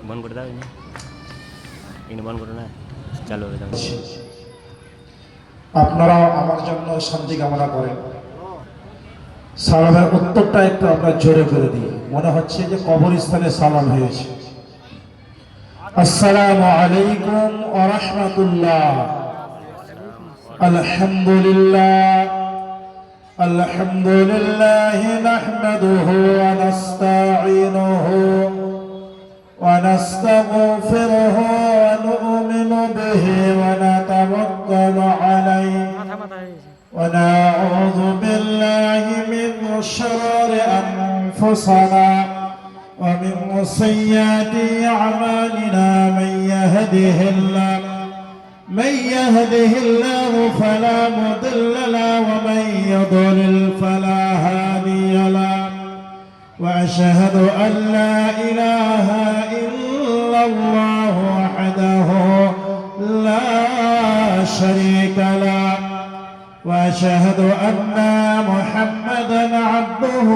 বন্ধ করে দাও, এখানে বন্ধ করে না, চালু হয়ে যাবে। আপনারাও আমার জন্য শান্তি কামনা করেন। সালামের উত্তরটা একটু আমরা জোরে করে দিই, মনে হচ্ছে যে কবরস্থানে সালাম হয়েছে। আসসালামু আলাইকুম ওয়া রাহমাতুল্লাহ। আলহামদুলিল্লাহ আলহামদুলিল্লাহ নাহমাদুহু ওয়া নাস্তাঈনুহু ওয়া নাস্তাগফিরুহু ওয়া নু'মিনু বিহি ওয়া নাতাওয়াক্কালু আলাইহি ওয়া নাউযু বিল্লাহি মিন শুরুরি আনফুসিনা ومن سيئات أعمالنا من يهده الله فلا مضل له ومن يضلل فلا هادي له وأشهد أن لا إله إلا الله وحده لا شريك له وأشهد أن محمدا عبده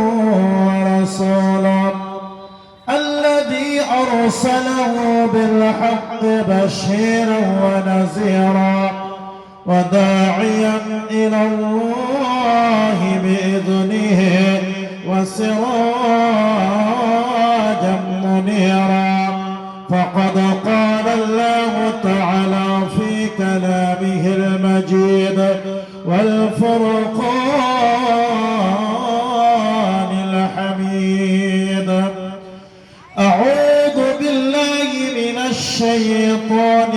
ورسوله الذي أرسله بالحق بشيرا ونذيرا وداعيا إلى الله بإذنه وسراجا منيرا فقد قال الله تعالى في كلامه المجيد والفرقان الحميد أعوذ بالله من الشيطان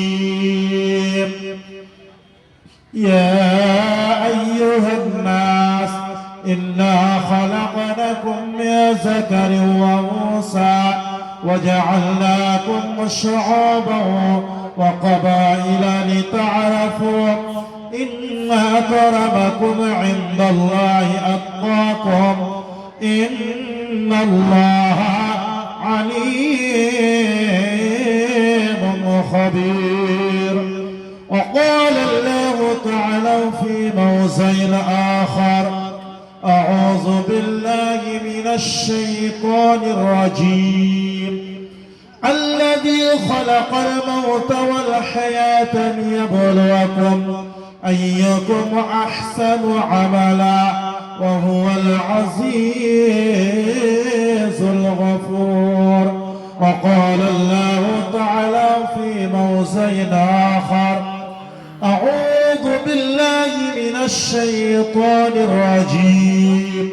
الرجيم يا أيها الناس إنا خلقناكم من ذكر وأنثى وجعلناكم شعوبا وقبائل لتعارفوا إن أكرمكم عند الله أتقاكم إن الله عليم خبير وقال الله تعالى في موضع آخر أعوذ بالله من الشيطان الرجيم الذي خلق الموت والحياة ليبلوكم أيكم أحسن عملا وهو العزيز الغفور وقال الله تعالى في موضع آخر أعوذ بالله من الشيطان الرجيم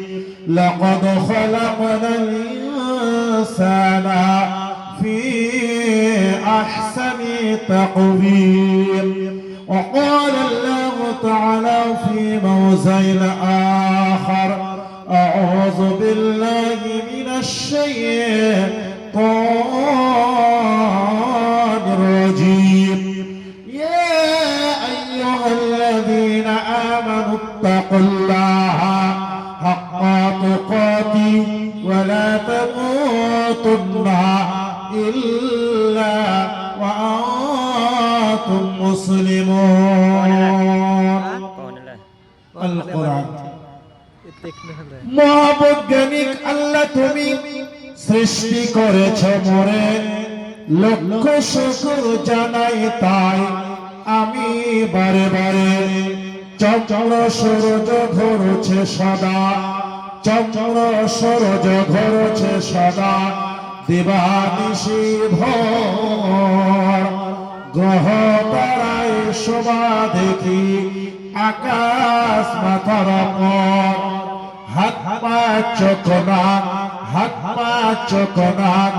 لقد خلقنا الإنسان في أحسن تقويم وقال الله تعالى في موضع آخر أعوذ بالله من الشيطان الرجيم يا أيها الذين آمنوا اتقوا الله حق تقاته ولا تموتن إلا وأنتم مسلمون القرآن মহাবৈজ্ঞানিক আল্লাহ তুমি সৃষ্টি করেছ মোরে লক্ষ শুকর জানাই তাই আমি বারে বারে চন্দ্র সূরজ ঘুরছে সদা চন্দ্র সূরজ ঘুরছে সদা দিবানিশি ভোর গ্রহ তারায় শোভা দেখি আকাশ মাথার উপর হাত পা চোখ নাক হাত পা চোখ নাক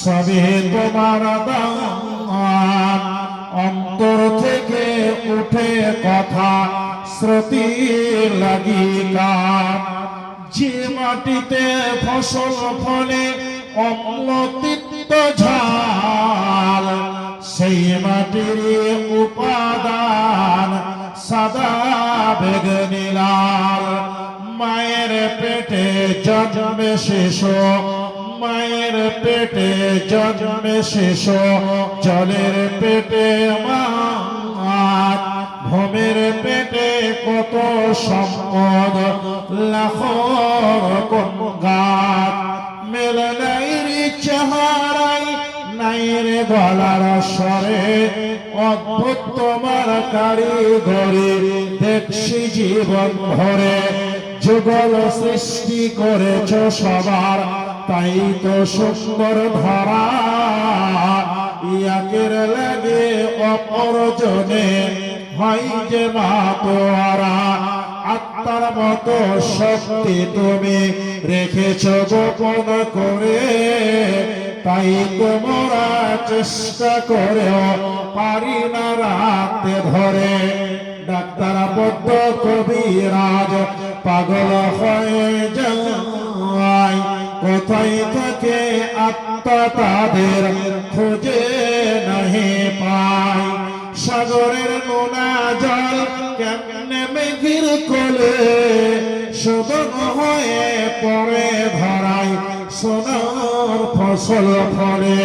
সবই তোমার দান অন্তর থেকে উঠে কথা শ্রুতি লাগি গান যে মাটিতে ফসল ফলে অম্ল তিক্ত ঝাল সেই মাটির উপাদান সাদা বেগুনি লাল মায়ের পেটে জন্মে শিশু মায়ের পেটে জন্মে শিশু জলের পেটে মাছ ভূমির পেটে কত সম্পদ লাখো গাছ মেলে নাই চেহারায় নাই রে গলার স্বরে, অদ্ভুত তোমার কারিগরি দেখছি জীবন ভরে। যুগল সৃষ্টি করেছ সবার, তাই তো সুন্দর ধরা। ইয়াকের লাগে অপরজনে হয় যে মাতোয়ারা। আত্মার মতো শক্তি তুমি রেখেছ গোপন করে, তাই তোমরা চেষ্টা করেও পারি না রাতে ধরে। ডাক্তার বদ্ধ কবিরাজ পাগল হয়ে যায়, কোথায় থাকে আত্মা তাদের খুঁজে নাহি পায়। সাগরের নোনা জল কেমনে মেঘের কোলে, শোধন হয়ে পড়ে ধরায় সোনার ফসল ফলে।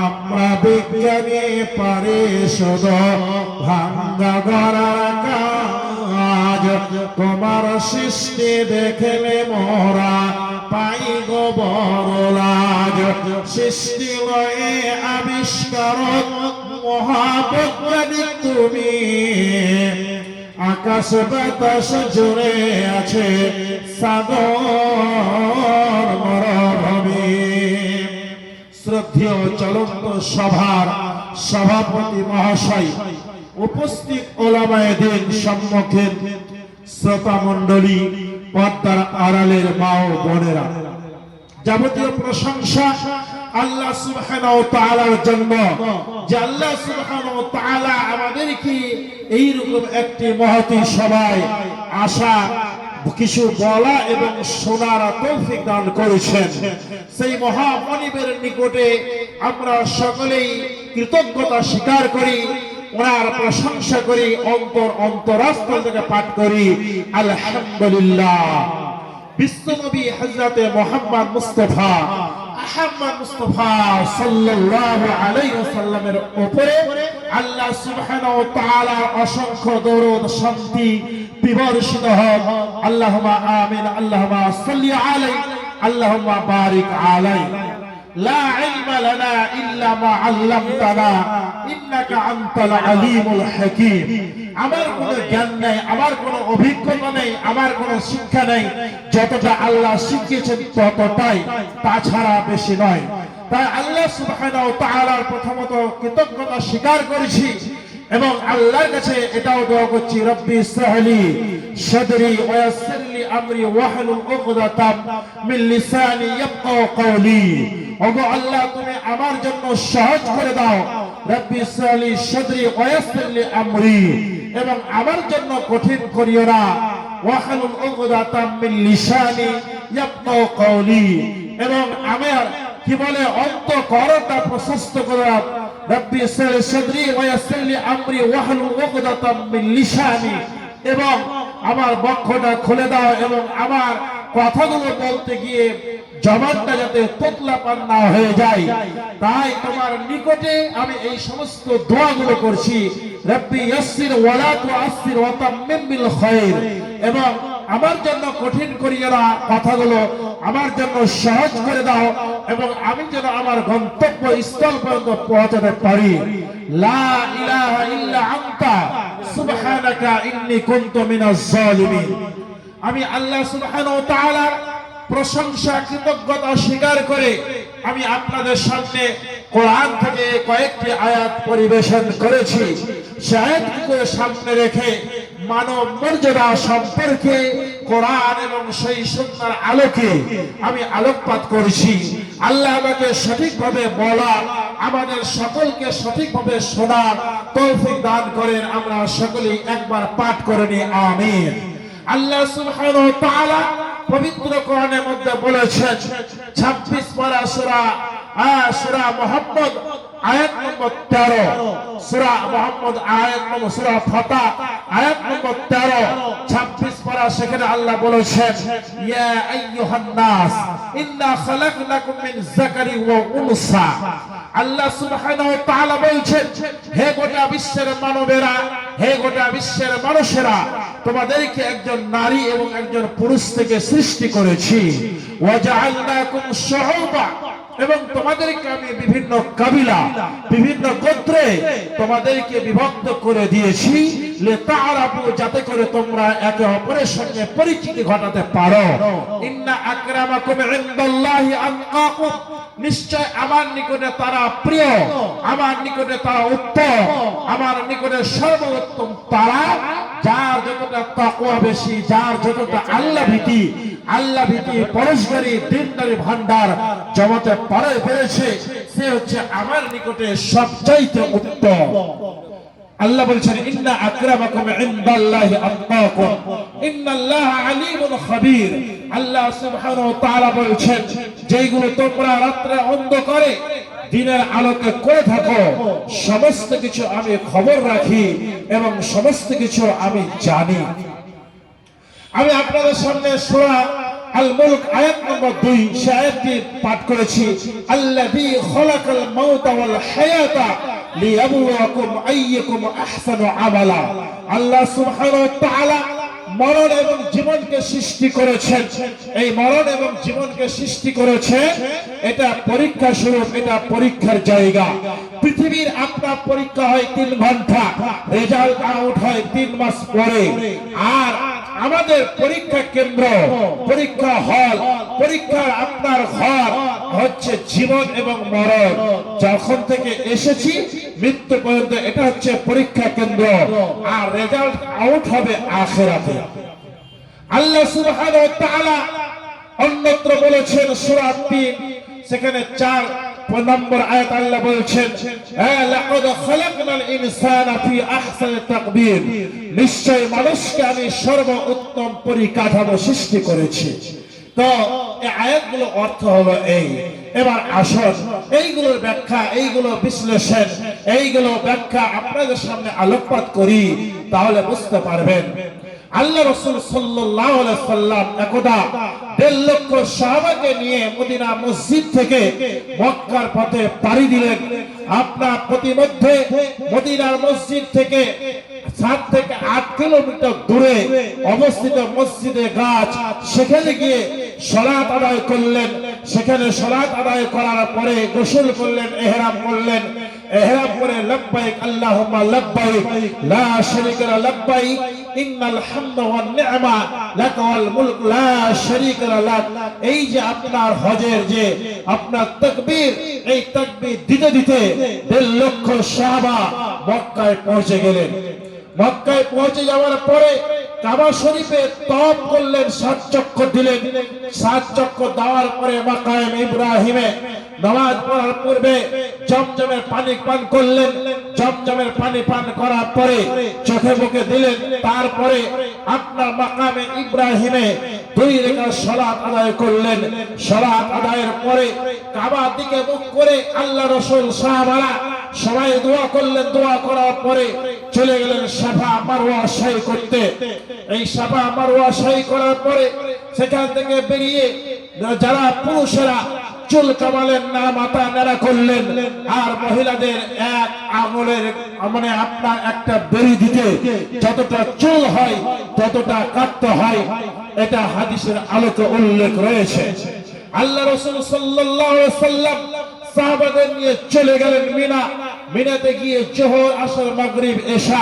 আমরা বিজ্ঞানী পারি শুধু ভাঙ্গা গড়ার কাজ, তোমার সৃষ্টি দেখলে মোরা পাই গো বড় লাজ। সৃষ্টি লয়ে আবিষ্কারক মহাবৈজ্ঞানিক তুমি, আকাশ বাতাস জুড়ে আছে সাগর মরুভূমি। শ্রদ্ধেয় চলন্ত সভার সভাপতি মহাশয়, উপস্থিত ওলামায়ে দ্বীন, সম্মুখের শ্রোতা মণ্ডলী, পর্দার আড়ালের মা ও বোনেরা, যাবতীয় প্রশংসা আল্লাহ সুবহানাহু ওয়া তাআলার জন্য, যে আল্লাহ সুবহানাহু ওয়া তাআলা আমাদেরকে এইরকম একটি মহতী সভায় আসা, কিছু বলা এবং শোনার তৌফিক দান করেছেন। সেই মহামনিবের নিকটে আমরা সকলেই কৃতজ্ঞতা স্বীকার করি, ওনার প্রশংসা করি, অন্তরাস্থল থেকে পাঠ করি আলহামদুলিল্লাহ। বিশ্বনবী হযরতে মুহাম্মদ মুস্তাফা সাল্লাল্লাহু আলাইহি ওয়াসাল্লামের উপরে আল্লাহ সুবহানাহু ওয়া তাআলা অসংখ্য দরুদ শান্তি বিবর্ষিত হোক। আল্লাহুম্মা আমিন। আল্লাহুম্মা সাল্লি আলাইহি, আল্লাহুম্মা বারিক আলাইহি। লা ইলমা লানা ইল্লা মা আল্লামতানা ইন্নাকা আনতাল আলিমুল হাকীম। আমার কোনো জ্ঞান নেই, আমার কোনো অভিজ্ঞতা নেই, আমার কোনো শিক্ষা নেই, যতটা আল্লাহ শিখিয়েছেন ততটাই, তাছাড়া বেশি নয়। তাই আল্লাহ সুবহানাহু ওয়া তাআলার প্রথমত কৃতজ্ঞতা স্বীকার করেছি এবং আল্লাহর কাছে এটাও দোয়া করছি, রব্বি ইসরাহলি সাদরি ওয়া ইয়াসসিরলি আমরি ওয়াহলুল উকদাতাম মিন লিসানি ইয়াফকাহু কওলি। ওগো আল্লাহ, তুমি আমার জন্য সহজ করে দাও, রব্বি ইসরাহলি সাদরি ওয়া ইয়াসসিরলি আমরি, এবং আমার জন্য কঠিন করিও না, ওয়াহলুল উকদাতাম মিন লিসানি ইয়াফকাহু কওলি, এবং আমার কি বলে অন্তঃকরণটা প্রশস্ত করে দাও, রব্বি ইসরাহলি সাদরি ওয়া ইয়াসসিরলি আমরি ওয়াহলুল উকদাতাম মিন লিসানি, এবং আমার বক্ষটা খুলে দাও এবং আমার কথাগুলো বলতে গিয়ে জবানটা যাতে তোতলা পান না হয়ে যায়। তাই তোমার নিকটে আমি এই সমস্ত দোয়াগুলো করছি, রব্বি ইয়াসসির ওয়ালা তুআসসির ওয়া তাম্মিম বিল খায়র, এবং আমার জন্য কঠিন করিও না, কথাগুলো আমার জন্য সহজ করে দাও এবং আমি যেন আমার গন্তব্য স্থল পর্যন্ত পৌঁছাতে পারি। লা ইলাহা ইল্লা আনতা সুবহানাকা ইন্নী কুনতু মিনাজ জালিমিন। আমি আল্লাহ সুবহানাহু ওয়া তাআলার প্রশংসা কৃতজ্ঞতা স্বীকার করে আমি আপনাদের সামনে কোরআন থেকে কয়েকটি আয়াত পরিবেশন করেছি। সেই আয়াতগুলো সামনে রেখে মানব মর্যাদা সম্পর্কে কোরআন এবং সেই সুন্নাহর আলোকে আমি আলোকপাত করেছি। আল্লাহ আমাকে সঠিকভাবে বলা, আমাদের সকলকে সঠিকভাবে শোনার তৌফিক দান করেন। আমরা সকলেই একবার পাঠ করে নিই, আমিন। আল্লাহ সুবহানাহু ওয়া তাআলা পবিত্র কোরআনের মধ্যে বলেছেন, 26 পারা সূরা মুহাম্মদ আয়াত নম্বর 13, সূরা মুহাম্মদ আয়াত নম্বর, সূরা ফাতহ আয়াত নম্বর 13, 26 পারা, সেখানে আল্লাহ বলেছেন, ইয়া আইয়ুহান নাস ইন্না খালাকনাকুম মিন যাকারি ওয়া উনসা। আল্লাহ সুবহানাহু ওয়া তাআলা বলছেন, হে গোটা বিশ্বের মানবেরা, হে গোটা বিশ্বের মানুষেরা, তোমাদেরকে একজন নারী এবং একজন পুরুষ থেকে সৃষ্টি করেছি। ওয়া জাআলনাকুম শুউবা এবং তোমাদেরকে আমি বিভিন্ন কাবিলা বিভিন্ন গোত্রে তোমাদেরকে বিভক্ত করে দিয়েছি লিতাআরাফু, যাতে করে তোমরা একে অপরের সঙ্গে পরিচিতি ঘটাতে পারো। ইন্না আকরামাকুম ইনদাল্লাহি আতকাকুম, নিশ্চয় আমার নিকটে তারা প্রিয়, আমার নিকটে তারা উত্তম, আমার নিকটে সর্বোত্তম তারা যার যতটা তাকওয়া বেশি, যার যতটা আল্লাহ ভীতি পরস্পরী দিনদারি ভান্ডার জমাতে পেরেছে, সে হচ্ছে আমার নিকটে সবচাইতে উত্তম। আল্লাহ বলছেন ইন্না আকরামাকুম ইনদাল্লাহি আতকাকুম ইন্নাল্লাহা আলীমুন খাবীর। আল্লাহ সুবহানাহু ওয়া তাআলা বলছেন, যেইগুলো তোমরা রাত্রে অন্ধকারে দিনের আলোকে করে থাকো, সমস্ত কিছু আমি খবর রাখি এবং সমস্ত কিছু আমি জানি। আমি আপনাদের সামনে সূরা আল মুলক আয়াত নম্বর 2 সে আয়াতটি পাঠ করেছি। আল্লাযী খালাকাল মাউতা ওয়াল হায়াতা লিয়াবলুয়াকুম আইয়ুকুম আহসানু আমালা। আল্লাহ সুবহানাহু ওয়া তাআলা মরণ এবং জীবনকে সৃষ্টি করেছেন। এই মরণ এবং জীবনকে সৃষ্টি করেছেন, এটা পরীক্ষা স্বরূপ, এটা পরীক্ষার জায়গা। পৃথিবীর আপনার পরীক্ষা হয় 3 ঘন্টা, রেজাল্ট আউট হয় 3 মাস পরে। আর আমাদের পরীক্ষা কেন্দ্র, পরীক্ষা হল, পরীক্ষার আপনার ঘর হচ্ছে জীবন এবং মরণ। যখন থেকে এসেছি মৃত্যু পর্যন্ত এটা হচ্ছে পরীক্ষা কেন্দ্র, আর রেজাল্ট আউট হবে আখিরাতে। আল্লাহ সুবহানাহু ওয়া তাআলা অন্যত্র বলেছেন সূরা 3 সেখানে 4 নম্বর আয়াত আল্লাহ বলছেন, লাকাদ খালাকনাল ইনসানা ফি আহসানি তাকবীর, নিশ্চয় মানুষকে আমি সর্বোত্তম পরিকাঠামো সৃষ্টি করেছি। তো এই আয়াতগুলো অর্থ হলো এই। এবার আসুন এইগুলোর ব্যাখ্যা, এইগুলো বিশ্লেষণ, এইগুলো ব্যাখ্যা আপনাদের সামনে আলোকপাত করি, তাহলে বুঝতে পারবেন। আল্লাহ রাসূল সাল্লাল্লাহু আলাইহি সাল্লাম একদা 1.5 লক্ষ সাহাবাকে নিয়ে মদিনা মসজিদ থেকে মক্কার পথে পাড়ি দিলেন। আপনার প্রতিমধ্যে মদিনার মসজিদ থেকে 7 থেকে 8 কিলোমিটার দূরে অবস্থিত মসজিদে গাছ, সেখানে গিয়ে সালাত আদায় করলেন। সেখানে সালাত আদায় করার পরে গোসল করলেন, ইহরাম করলেন। ইহরাম করে লব্বাইক আল্লাহুম্মা লব্বাইক লা শারীকা লাক লব্বাইক ইন্নাল হামদা ওয়ান নি'মা লাকা ওয়াল মুলক লা শারীকা লাক। এই যে আপনার হজের যে আপনার তাকবীর, এই তাকবীর দিতে দিতে 1.5 লক্ষ সাহাবা মক্কায় পৌঁছে গেলেন। মক্কায় পৌঁছে যাওয়ার পরে কাবা শরীফে তওয়াফ করলেন, 7 চক্কর দিলেন। 7 চক্কর দেওয়ার পরে মাকাম ইব্রাহিমে নামাজ পড়ার পূর্বে জমজমের পানি পান করলেন। জমজমের পানি পান করার পরে চোখে মুখে দিলেন। তারপরে আপনার মাকামে ইব্রাহিমে 2 রাকাত সালাত আদায় করলেন। সালাত আদায়ের পরে কাবার দিকে মুখ করে আল্লাহ রাসূল সাহাবারা সবাই দোয়া করলেন। দোয়া করার পরে চলে গেলেন সাফা মারওয়া সাই করতে। এই সাফা মারওয়া সাই করার পরে সেখান থেকে বেরিয়ে যারা পুরুষেরা চুল কামালেন না, মাথা নেড়া করলেন। আর মহিলাদের এক আঙুলের মানে আপনার একটা বেরি দিতে যতটা চুল হয় ততটা কাটতে হয়, এটা হাদিসের আলোকে উল্লেখ রয়েছে। আল্লাহ রাসূল সাল্লাল্লাহু আলাইহি ওয়াসাল্লাম সাহাবাদের নিয়ে চলে গেলেন মিনা। মিনাতে গিয়ে যোহর, আসর, মাগরিব, এশা,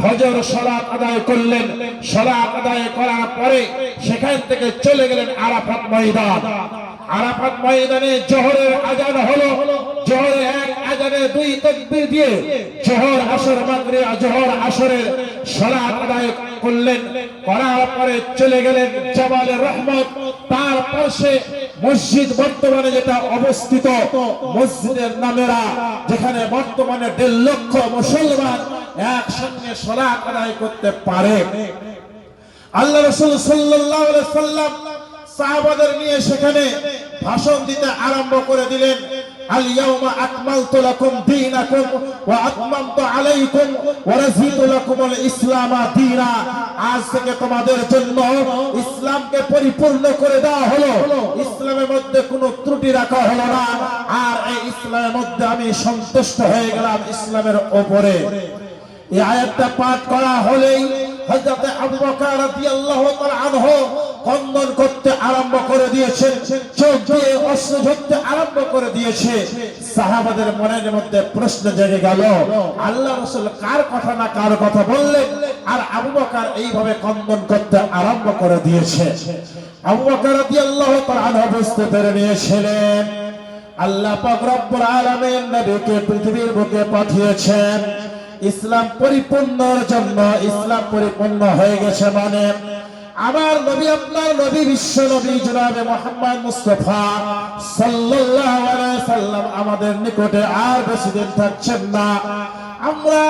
ফজর সালাত আদায় করলেন। সালাত আদায় করার পরে সেখান থেকে চলে গেলেন আরাফাত ময়দান। আরাফাত ময়দানে জোহরের আযান হলো। জোহরের এক আযানে 2 তাকবীর দিয়ে জোহর, আসর, মাগরিব, জোহর আসরের সালাত আদায় করলেন। করার পরে চলে গেলেন জাবালে রহমত। তার পাশে মসজিদ বর্তমানে যেটা অবস্থিত মসজিদের নামেরা, যেখানে বর্তমানে 1.5 লক্ষ মুসলমান একসঙ্গে সালাত আদায় করতে পারে। আল্লাহ রাসূল সাল্লাল্লাহু আলাইহি সাল্লাম সাহাবাদের নিয়ে সেখানে ভাষণ দিতে আরম্ভ করে দিলেন। আল ইয়াউমা আকমালতু লাকুম দীনাকুম ওয়া আতমামতু আলাইকুম ওয়া রাযিতু লাকুমুল ইসলামা দীনা। আজ থেকে তোমাদের জন্য ইসলামকে পরিপূর্ণ করে দেওয়া হলো। ইসলামের মধ্যে কোনো ত্রুটি রাখা হলো না। আর এই ইসলামের মধ্যে আমি সন্তুষ্ট হয়ে গেলাম ইসলামের উপরে। এই আয়াতটা পাঠ করা হলেই হযরত আবু বকর রাদিয়াল্লাহু তাআলা আনহু কন্দন করতে আরম্ভ করে দিয়েছেন, চোখ দিয়ে অশ্রু ঝরতে আরম্ভ করে দিয়েছে। সাহাবাদের মনের মধ্যে প্রশ্ন জেগে গেল, আল্লাহ রাসূল কার কথা না কার কথা বললেন, আর আবু বকর এইভাবে কন্দন করতে আরম্ভ করে দিয়েছে। আবু বকর রাদিয়াল্লাহু তাআলা আনহু বুঝতে পেরে নিয়েছিলেন আল্লাহ পাক রব্বুল আলামিন নবীকে পৃথিবীর বুকে পাঠিয়েছেন ইসলাম পরিপূর্ণর জন্য। ইসলাম পরিপূর্ণ হয়ে গেছে মানে আমার নবী, আপনার নবী, বিশ্ব নবী জনাবে মুহাম্মদ মুস্তাফা সাল্লাল্লাহু আলাইহি সাল্লাম আমাদের নিকটে আর বেশি দিন থাকছেন না। আমরা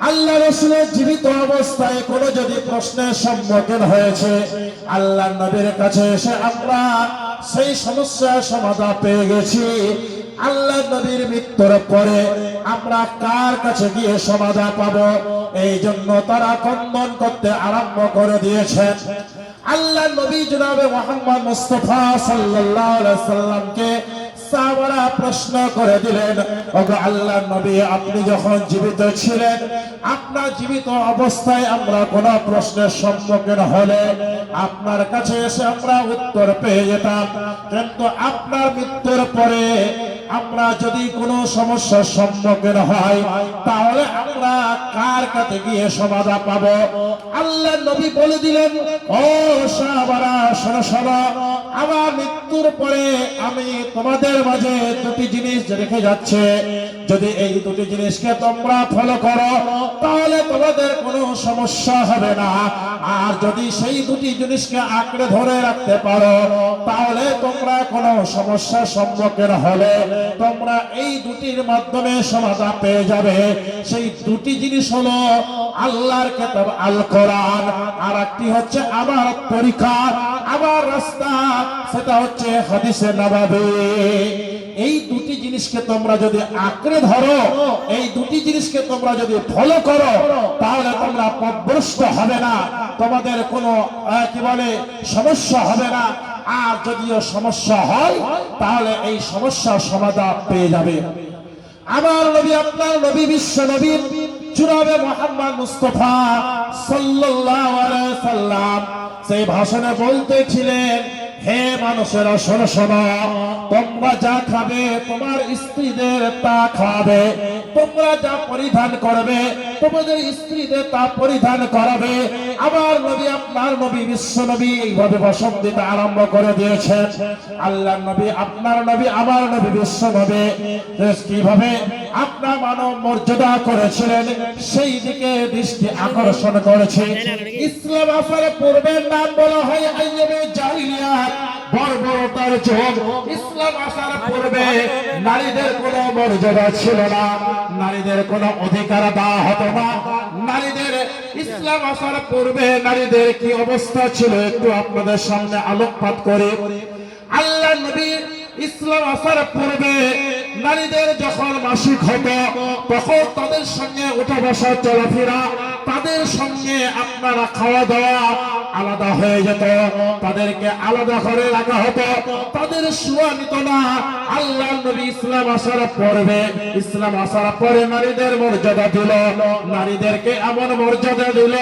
আল্লাহ রাসূলের জীবিত অবস্থায় কোনো যদি প্রশ্নের সম্মুখীন হয়েছে, আল্লাহ নবীর কাছে এসে আমরা সেই সমস্যার সমাধান পেয়ে গেছি। আল্লাহ নবীর মৃত্যুর পরে আমরা কার কাছে গিয়ে সমাধান পাবো? এই জন্য তারা কন্দন করতে আরম্ভ করে দিয়েছেন। আল্লাহ নবী জনাবে মুহাম্মদ মুস্তাফা সাল্লাল্লাহু আলাইহি সাল্লামকে সাহাবারা প্রশ্ন করে দিলেন, ওগো আল্লাহর নবী, আপনি যখন জীবিত ছিলেন, আপনার জীবিত অবস্থায় আমরা কোন প্রশ্নের সম্মুখীন হলে আপনার কাছে এসে আমরা উত্তর পেয়ে যেতাম, কিন্তু আপনার মৃত্যুর পরে আমরা যদি কোনো সমস্যার সম্মুখীন হয় তাহলে আমরা কার কাছে গিয়ে সমাধান পাবো? আল্লাহ নবী বলে দিলেন, ও সাহাবারা শোনো শোনো, আমার মৃত্যুর পরে আমি তোমাদের মাঝে দুটি জিনিস রেখে যাচ্ছে, যদি এই দুটি জিনিসকে তোমরা ফলো করো তাহলে তোমাদের কোনো সমস্যা হবে না, আর যদি সেই দুটি জিনিসকে আঁকড়ে ধরে রাখতে পারো তাহলে তোমরা কোনো সমস্যার সম্মুখীন হলে তোমরা এই দুটির মাধ্যমে সমাধান পেয়ে যাবে। সেই দুটি জিনিস হলো আল্লাহর কিতাব আল কোরআন, আর একটি হচ্ছে আমার তরিকা, আমার রাস্তা, সেটা হচ্ছে হাদিসে নববী। এই দুটি জিনিসকে তোমরা যদি আঁকড়ে ধরো, এই দুটি জিনিসকে তোমরা যদি ফলো করো তাহলে তোমরা পথভ্রষ্ট হবে না, তোমাদের কোনো কি বলে সমস্যা হবে না, আর যদিও সমস্যা হয় তাহলে এই সমস্যার সমাধান পেয়ে যাবে। আমার নবী, আপনার নবী, বিশ্ব নবী জনাবে মুহাম্মদ মুস্তাফা সাল্লাল্লাহু আলাইহি সাল্লাম সেই ভাষণে বলতেছিলেন, হে মানুষেরা শোনো শোনো, তোমরা যা খাবে তোমার স্ত্রীদের তা খাবে, তোমরা যা পরিধান করবে তোমাদের স্ত্রীদের তা পরিধান করাবে। আমার নবী, আপনার নবী, বিশ্ব নবী এইভাবে ভাষণ দিতে আরম্ভ করে দিয়েছেন। আল্লাহ নবী, আপনার নবী, আমার নবী, বিশ্ব নবী কিভাবে আপনার মানব মর্যাদা করেছিলেন সেই দিকে দৃষ্টি আকর্ষণ করেছে। ইসলাম আসার পূর্বের নাম বলা হয় আইয়ামে জাহিলিয়াত, বর্বরতার যুগ। ইসলাম আসার পূর্বে নারীদের কোনো মর্যাদা ছিল না, নারীদের কোনো অধিকার দেওয়া হতো না। নারীদের ইসলাম আসার পূর্বে নারীদের কি অবস্থা ছিল একটু আপনাদের সামনে আলোকপাত করে। আল্লাহ নবী ইসলাম আসার পূর্বে নারীদের যখন মাসিক হতো তখন তাদের সঙ্গে উঠা বসা চলাফেরা, তাদের সঙ্গে আপনারা খাওয়া দাওয়া আলাদা হয়ে যেত, তাদেরকে আলাদা করে রাখা হতো, তাদের শোয়া নিত না। আল্লাহ নবী ইসলাম আসার পূর্বে, ইসলাম আসার পরে নারীদের মর্যাদা দিল, নারীদেরকে এমন মর্যাদা দিল,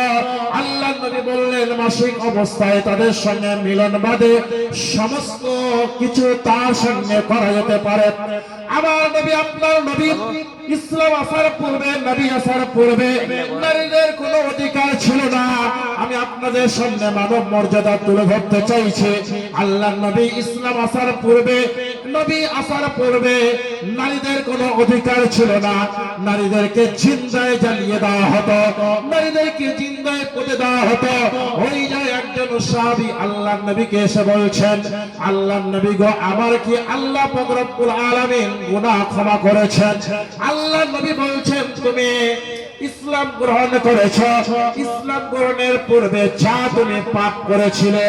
আল্লাহ নবী বললেন মাসিক অবস্থায় তাদের সঙ্গে মিলন বাদে সমস্ত কিছু তার সঙ্গে করা যেতে পারে। আমার নবী, আপনার নবী ইসলাম আসার পূর্বে, নবী আসার পূর্বে নারীদের কোনো অধিকার ছিল না। আমি আপনাদের সামনে মানব মর্যাদা তুলে ধরতে চাইছি। আল্লাহ নবী ইসলাম আসার পূর্বে, নবী আসার পূর্বে নারীদের কোনো অধিকার ছিল না। নারীদেরকে জিন্দায় জ্বালিয়ে দেওয়া হতো, নারীদেরকে জিন্দায় পুঁতে দেওয়া হতো। ওই যায় একজন সাহাবী আল্লাহ নবীকে এসে বলছেন, আল্লাহ নবী গো, আমার কি আল্লাহ পাক রব্বুল আলামিন গুনাহ ক্ষমা করেছেন? আল্লাহ নবী বলছেন, তুমি ইসলাম গ্রহণ করেছো, ইসলাম গ্রহণের পূর্বে যা তুমি পাপ করেছিলে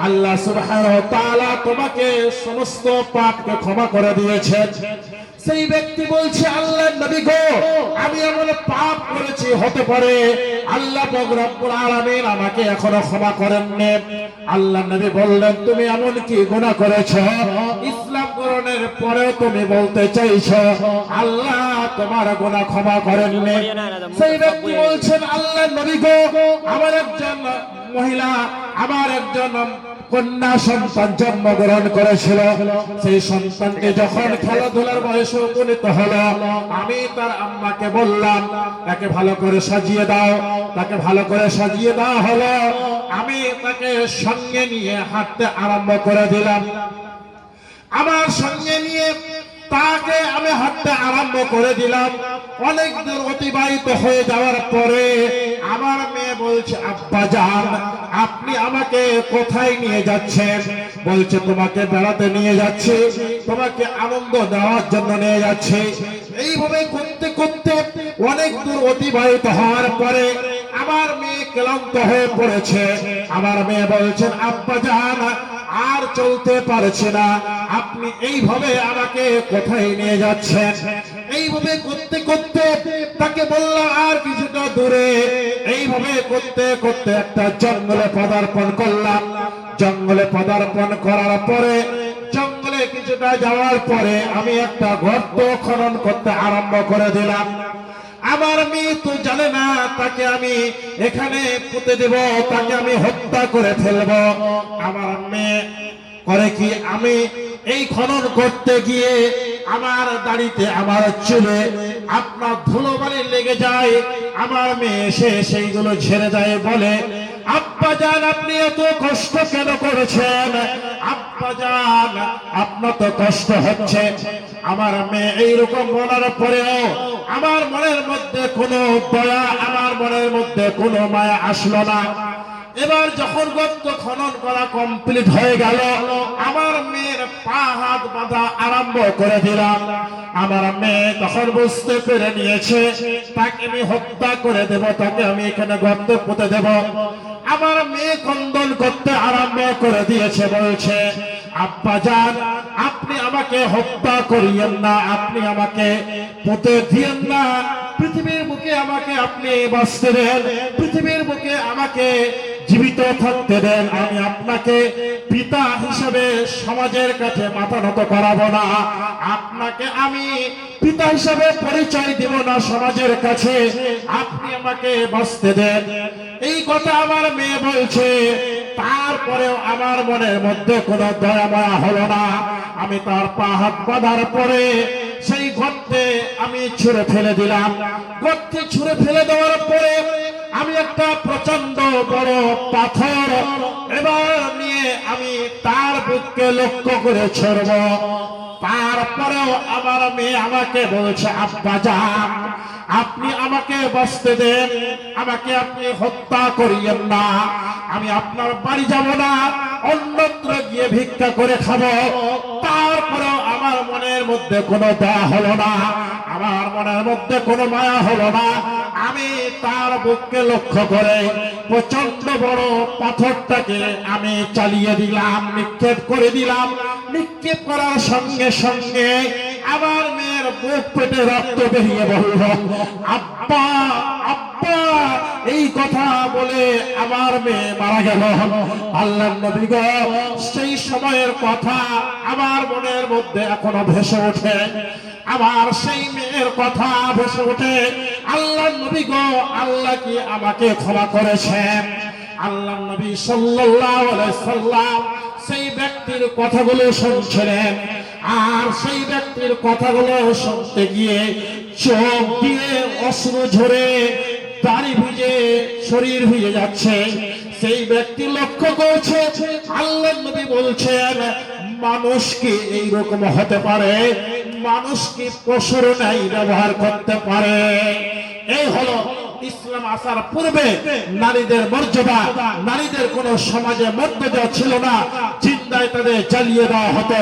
আল্লাহ সুবহানাহু ওয়া তাআলা তোমাকে সমস্ত পাপকে ক্ষমা করে দিয়েছেন। সেই ব্যক্তি বলছে, আল্লাহ নবী গো, আমি এমন পাপ করেছি, হতে পারে আল্লাহ পাক রব্বুল আলামিন আমাকে এখনো ক্ষমা করেননি। আল্লাহ নবী বললেন, তুমি এমন কি গুনাহ করেছো ইসলাম গ্রহণের পরেও তুমি বলতে চাইছো আল্লাহ তোমার গুনাহ ক্ষমা করেননি? সেই ব্যক্তি বলছেন, আল্লাহ নবী গো, আমার একজন মহিলা, আমার একজন কন্যা সন্তান জন্মগ্রহণ করেছিল, সেই সন্তানকে যখন খেলাধুলার বয়সে উপনীত হলো, আমি তার আম্মাকে বললাম তাকে ভালো করে সাজিয়ে দাও। তাকে ভালো করে সাজিয়ে দেওয়া হলো। আমি তাকে সঙ্গে নিয়ে হাঁটতে আরম্ভ করে দিলাম। আমার সঙ্গে নিয়ে তাকে আমি হাঁটতে আরম্ভ করে দিলাম। অনেক দূর অতিবাহিত হয়ে যাওয়ার পরে আমার মেয়ে বলছে, আব্বা জান আপনি আমাকে কোথায় নিয়ে যাচ্ছেন? বলছে, তোমাকে বেড়াতে নিয়ে যাচ্ছি, তোমাকে আনন্দ দেওয়ার জন্য নিয়ে যাচ্ছি। এইভাবে করতে করতে অনেক দূর অতিবাহিত হওয়ার পরে আমার মেয়ে ক্লান্ত হয়ে পড়েছে। আমার মেয়ে বলছেন, আব্বা জান আর চলতে পারছে না, আপনি এইভাবে আমাকে কোথায় নিয়ে যাচ্ছেন? এইভাবে করতে করতে তাকে বললাম আর কিছুটা দূরে। এইভাবে করতে করতে একটা জঙ্গলে পদার্পণ করলাম। জঙ্গলে পদার্পণ করার পরে জঙ্গলে কিছুটা যাওয়ার পরে আমি একটা গর্ত খনন করতে আরম্ভ করে দিলাম। আমার মেয়ে তো জানে না তাকে আমি এখানে পুঁতে দেব, তাকে আমি হত্যা করে ফেলব। আমার মেয়ে করে কি, আমি এই খনন করতে গিয়ে আমার দাড়িতে আমার চুলে আপনার ধুলোবালি লেগে যায়। আমার মেয়ে এসে সেইগুলো ঝেড়ে দেয়, বলে, আব্বা জান আপনি এত কষ্ট কেন করেছেন? আব্বা জান আপনার তো কষ্ট হচ্ছে। আমার মেয়ে এইরকম বলার পরেও আমার মনের মধ্যে কোনো দয়া, আমার মনের মধ্যে কোনো মায়া আসলো না। এবার যখন গর্ত খনন করা কমপ্লিট হয়ে গেল, আমার মেয়ের পা হাত বাঁধা আরম্ভ করে দিলাম। আমার মেয়ে তখন বুঝতে পেরে নিয়েছে তাকে আমি হত্যা করে দেব, তাকে আমি এখানে গর্ত পুঁতে দেব। আমার মেয়ে ক্রন্দন করতে আরম্ভ করে দিয়েছে, বলছে, আব্বা জান আপনি আমাকে হত্যা করিয়েন না, আপনি আমাকে পুঁতে দিয়েন না। পৃথিবীর বুকে আমাকে আপনি বাঁচতে দেন, পৃথিবীর বুকে আমাকে জীবিত থাকতে দেন। আমি আপনাকে পিতা হিসেবে সমাজের কাছে মাথা নত করাবো না, আপনাকে আমি পিতা হিসেবে পরিচয় দেব না সমাজের কাছে, আপনি আমাকে বাঁচতে দেন। এই কথা আমার মেয়ে বলছে। তারপরেও আমার মনের মধ্যে কোনো দয়া মায়া হলো না। আমি তার পা হাত বাঁধার পরে সেই গর্তে আমি ছুঁড়ে ফেলে দিলাম। গর্তে ছুঁড়ে ফেলে দেওয়ার পরে আমি একটা প্রচন্ড বড় পাথর এবার নিয়ে আমি তার বুককে লক্ষ্য করে ছড়ব। তারপরেও আমার মেয়ে আমাকে বলছে, আব্বা জান আপনি আমাকে বাঁচতে দেন, আমাকে আপনি হত্যা করিয়েন না। আমি আপনার বাড়ি যাব না, অন্যত্র গিয়ে ভিক্ষা করে খাবো। তারপরেও আমার মনের মধ্যে কোনো দয়া হলো না, আমার মনের মধ্যে কোনো মায়া হলো না। আমি তার বুককে লক্ষ্য করে প্রচন্ড বড় পাথরটাকে আমি চালিয়ে দিলাম, নিক্ষেপ করে দিলাম। নিক্ষেপ করার সঙ্গে সঙ্গে আমার মেয়ের বুক পেটে রক্ত বেরিয়ে বলল, আব্বা আব্বা। এই কথা বলে আমার মেয়ে মারা গেল। আল্লাহর নবী গো, সেই সময়ের কথা আমার মনের মধ্যে এখনো ভেসে ওঠে। আমার সেই মেয়ের কথা ভেসে ওঠে। আল্লাহর নবী গো, আল্লাহ কি আমাকে ক্ষমা করেছেন? আল্লাহর নবী সাল্লাল্লাহু আলাইহি সাল্লাম সেই ব্যক্তির কথাগুলো শুনছিলেন। আর সেই ব্যক্তির কথাগুলো শুনতে গিয়ে চোখ দিয়ে অশ্রু ঝরে, দাড়ি ভিজে, শরীর ভিজে যাচ্ছে। সেই ব্যক্তি লক্ষ্য করছে আল্লাহর নবী বলছেন, মানুষ কি এইরকম হতে পারে? মানুষ কি পশুর ন্যায় ব্যবহার করতে পারে? এই হলো ইসলাম আসার পূর্বে নারীদের মর্যাদা, নারীদের কোন সমাজে মর্যাদা ছিল না। জিন্দায় তাদের জ্বালিয়ে দেওয়া হতো,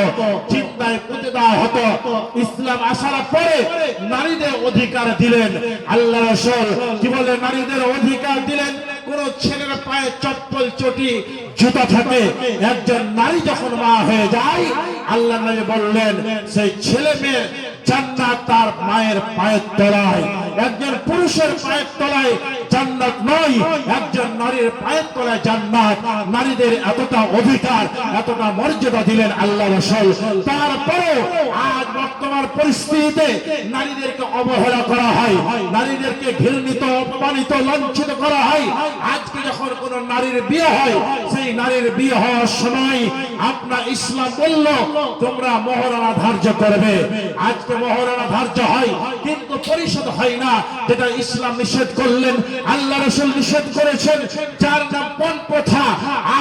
জিন্দায় পুঁতে দেওয়া হতো। ইসলাম আসার পরে নারীদের অধিকার দিলেন। আল্লাহ রাসূল কি বলে নারীদের অধিকার দিলেন? কোন ছেলের পায়ে চপ্পল চটি জুতা থাকে, একজন নারী যখন মা হয়ে যায়, আল্লাহ নবী বললেন সেই ছেলে মেয়ে জান্নাত তার মায়ের পায়ের তলায়। একজন পুরুষের পায়ের তলায় জান্নাত নয়, একজন নারীর পায়ের তলায় জান্নাত। নারীদের এতটা অধিকার, এতটা মর্যাদা দিলেন আল্লাহ রাসূল। তারপরে আজ বর্তমান পরিস্থিতিতে নারীদেরকে অবহেলা করা হয়, নারীদেরকে ঘৃণিত, অপমানিত, লাঞ্ছিত করা হয়। আজকে যখন কোন নারীর বিয়ে হয়, সেই নারীর বিয়ে হওয়ার সময় আপনার ইসলাম বলল তোমরা মহরানা ধার্য করবে। আজকে মহরানা ধার্য হয় কিন্তু পরিশোধ হয় না, যেটা ইসলাম নিষেধ করলেন, আল্লাহ রাসূল নিষেধ করেছেন, যার নাম পণ প্রথা।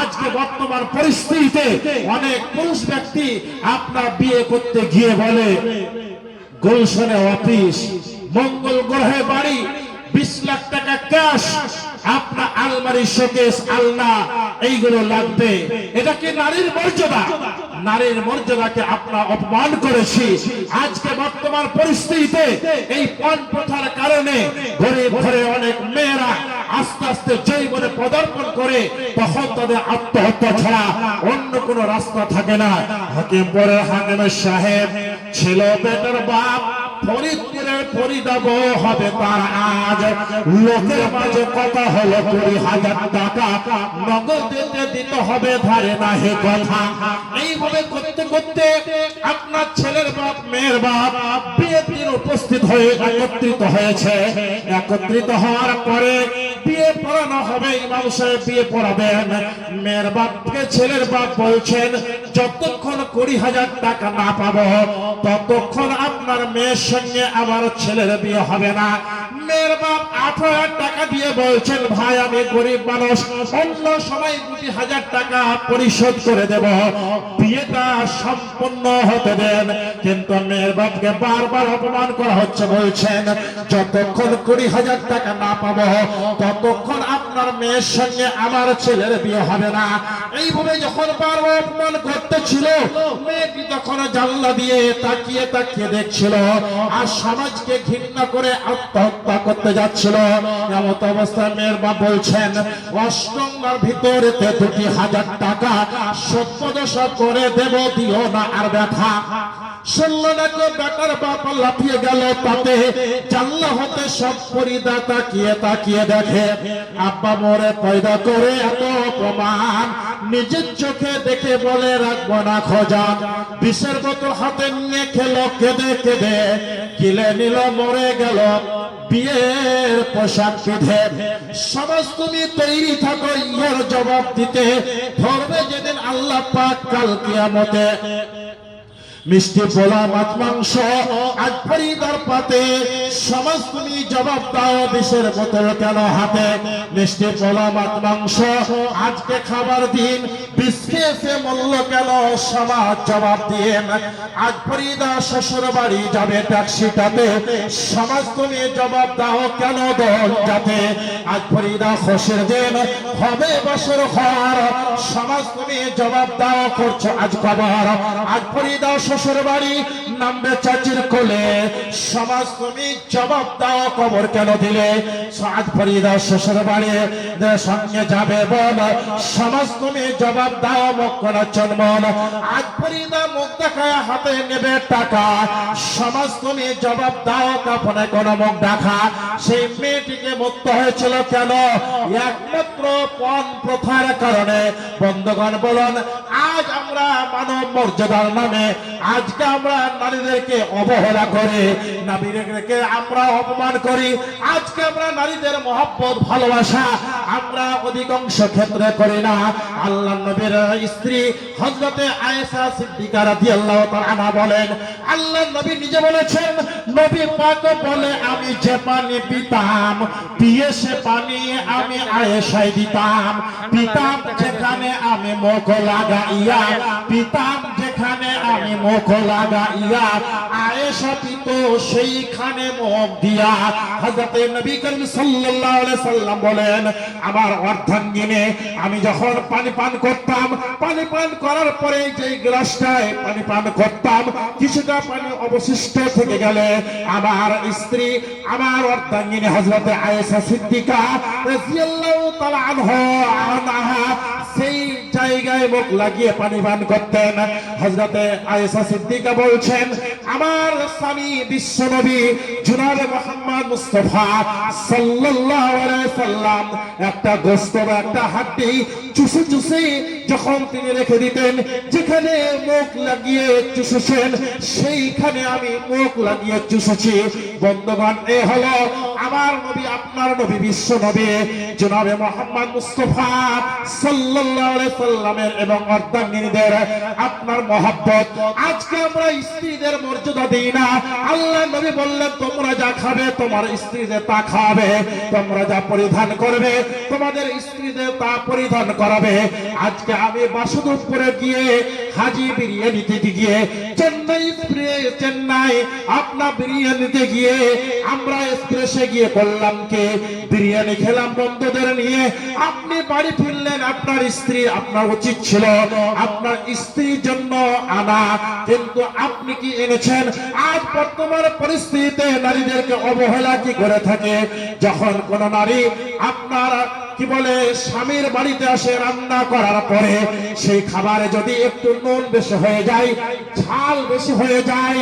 আজকে বর্তমান পরিস্থিতিতে অনেক পুরুষ ব্যক্তি আপনার বিয়ে করতে গিয়ে বলে গুলশনে অফিস, মঙ্গল গ্রহে বাড়ি, 20 লাখ টাকা ক্যাশ, আপনার আলমারি শোকেস আলনা এইগুলো লাগবে। এটা কি নারীর মর্যাদা? নারীর মর্যাদাকে আপনার অপমান করেছি। আজকে বর্তমান পরিস্থিতিতে এই পণ প্রথার কারণে ঘরে ঘরে অনেক মেয়েরা আস্তে আস্তে জীবনে পদার্পণ করে, তখন তাদের আত্মহত্যা ছাড়া অন্য কোনো রাস্তা থাকে না। হাকিমপুরের হাকিম সাহেব ছিল বেটার বাপ, ফরিদপুরের ফরিদাব হবে তার আজ। লোকের মাঝে কথা হলো 20,000 টাকা নগদে দিতে হবে, ধারে না হে কথা। এইভাবে করতে করতে আপনার ছেলের বাপ মেয়ের বাপ বিয়ের দিন উপস্থিত হয়ে একত্রিত হয়েছে। একত্রিত হওয়ার পরে বিয়ে পড়ানো হবে, ইমাম সাহেব বিয়ে পড়াবেন। মেয়ের বাপকে ছেলের বাপ বলছেন যতক্ষণ 20,000 টাকা না পাবো ততক্ষণ আপনার মেয়ের সঙ্গে আবার ছেলের বিয়ে হবে না। মেয়ের বাপ 18,000 টাকা দিয়ে বলছেন ভাই আমি গরিব মানুষ, অন্য সময় 2,000 টাকা পরিশোধ করে দেব, বিয়েটা সম্পূর্ণ হতে দেন। কিন্তু মেয়ের বাপকে বারবার অপমান করা হচ্ছে, বলছেন যতক্ষণ 20,000 টাকা না পাবো ততক্ষণ আপনার মেয়ের সঙ্গে আমার ছেলের বিয়ে হবে না। এইভাবে যখন বারবার অপমান করতেছিল, মেয়েটি তখন জানলা দিয়ে তাকিয়ে তাকিয়ে দেখছিল আর সমাজকে ঘৃণা করে আত্মহত্যা করতে যাচ্ছিল। এমত অবস্থায় মেয়ের বাপ বলছেন অষ্টঙ্গার ভিতরে 2,000 টাকা সত্যদশা করে দেব, দিও না আর ব্যথা। শুনলো না কেউ, বেটার বাপ লাফিয়ে গেল তাতে। জানলা হতে সব পরিদা তাকিয়ে তাকিয়ে দেখে আব্বা মোরে পয়দা করে এত প্রমাণ, নিজের চোখে দেখে বলে রাখবো না খোঁজা। বিষের বোতল হাতে নিয়ে খেলো কেঁদে কেঁদে, গিলে নিল মরে গেল বিয়ের পোশাক পিঁধে। সমাজ তুমি তৈরি থাকো ইহার জবাব দিতে, ধরবে যেদিন আল্লাহ পাক কাল কিয়ামতে। মিষ্টি পোলা মাছ মাংস আজ ফরিদার পাতে, সমাজ তুমি জবাব দাও বিষের বোতল কেন হাতে। মিষ্টি পোলা মাছ মাংস আজকে খাবার দিন, বিষ খেয়েছে মূল্য কেন সমাজ জবাব দিয়ে। আজ ফরিদা শ্বশুর বাড়ি যাবে ট্যাক্সিটাতে, সমাজ তুমি জবাব দাও কেন দল যাতে। আজ ফরিদা খুশির দিন হবে বছর ঘর, সমাজ তুমি জবাব দাও করছো আজ খবর। আজ ফরিদা শ্বশুর বাড়ি নামবে চাচির কোলে, সমাজ তুমি জবাব দাও কবর কেন দিলে। আজ ফরিদা শ্বশুর বাড়ি সঙ্গে যাবে বল, সমাজ তুমি জবাব দাও মুখ করা চন্মন। আজ ফরিদা মুখ দেখায় হাতে নেবে টাকা, সমাজ তুমি জবাব দাও কাপনে কোন মুখ দেখা। সেই মেয়েটিকে মুক্ত হয়েছিল কেন? একমাত্র পণ প্রথার কারণে। বন্ধুগণ বলুন, আজ আমরা মানব মর্যাদার নামে আজকে আমরা নারীদেরকে অবহেলা করি, নারীদেরকে আমরা অপমান করি। আজকে আমরা নারীদের মহব্বত ভালোবাসা আমরা অধিকাংশ ক্ষেত্রে করি না। আল্লাহ নবীর স্ত্রী হযরতে আয়েশা সিদ্দিকা রাদিয়াল্লাহু তাআলা আনহা বলেন, আল্লাহ নবী নিজে বলেছেন, নবী পাক বলে আমি যে পানি পিতাম পিয়ে সে পানি আমি আয়েশায় দিতাম, পিতাম যেখানে আমি মুখ লাগাইয়া, পিতাম যেখানে আমি মুখ লাগাইয়া, আয়েশা পিত সেইখানে মুখ দিয়া। হযরতে নবী করিম সাল্লাল্লাহু আলাইহি সাল্লাম বলেন, আমার অর্ধাঙ্গিনী আমি যখন পানি পান করতাম, পানি পান করার পরে যে গ্লাসটায় পানি পান করতাম, কিছুটা পানি অবশিষ্ট থেকে গেলে আমার স্ত্রী, আমার অর্ধাঙ্গিনী হযরতে আয়েশা সিদ্দিকা রাদিয়াল্লাহু তাআলা আনহা সেই জায়গায় মুখ লাগিয়ে পানি পান করতেন। হযরতে আয়েশা সিদ্দিকা বলছেন, আমার স্বামী বিশ্বনবী জনাবে মুহাম্মদ মুস্তাফা সাল্লাল্লাহু আলাইহি সাল্লাম একটা গোশত বা একটা হাড্ডি চুষে চুষে যখন তিনি রেখে দিতেন, যেখানে মুখ লাগিয়ে চুষেছেন সেইখানে আমি মুখ লাগিয়ে চুষেছি। বন্ধুগণ, এ হলো আমার নবী আপনার নবী বিশ্ব নবী জনাবে মুহাম্মদ মুস্তাফা সাল্লাল্লাহু আলাইহি সাল্লামের এবং অর্ধাঙ্গিনীদের আপনার মহব্বত। আজকে আমরা স্ত্রীদের মর্যাদা দিই না। আল্লাহ নবী বললেন তোমরা যা খাবে তোমার স্ত্রীদের তা খাবে, তোমরা যা পরিধান করবে তোমাদের স্ত্রীদের তা পরিধান করাবে। আজকে আমি বাসুদেবপুরে গিয়ে হাজি বিরিয়ানিতে গিয়ে চেন্নাই আপনার বিরিয়ানিতে গিয়ে আমরা এক্সপ্রেসে গিয়ে করলাম কে বিরিয়ানি খেলাম বন্ধুদের নিয়ে। আপনি বাড়ি ফিরলেন, আপনার স্ত্রী, আপনার উচিত ছিল আপনার স্ত্রীর জন্য আনা, কিন্তু আপনি কি এনেছেন? আজ বর্তমান পরিস্থিতিতে নারীদেরকে অবহেলা কি করে থাকে? যখন কোন নারী আপনার কি বলে স্বামীর বাড়িতে আসে, রান্না করার পরে সেই খাবারে যদি একটু নুন বেশি হয়ে যায়, ঝাল বেশি হয়ে যায়,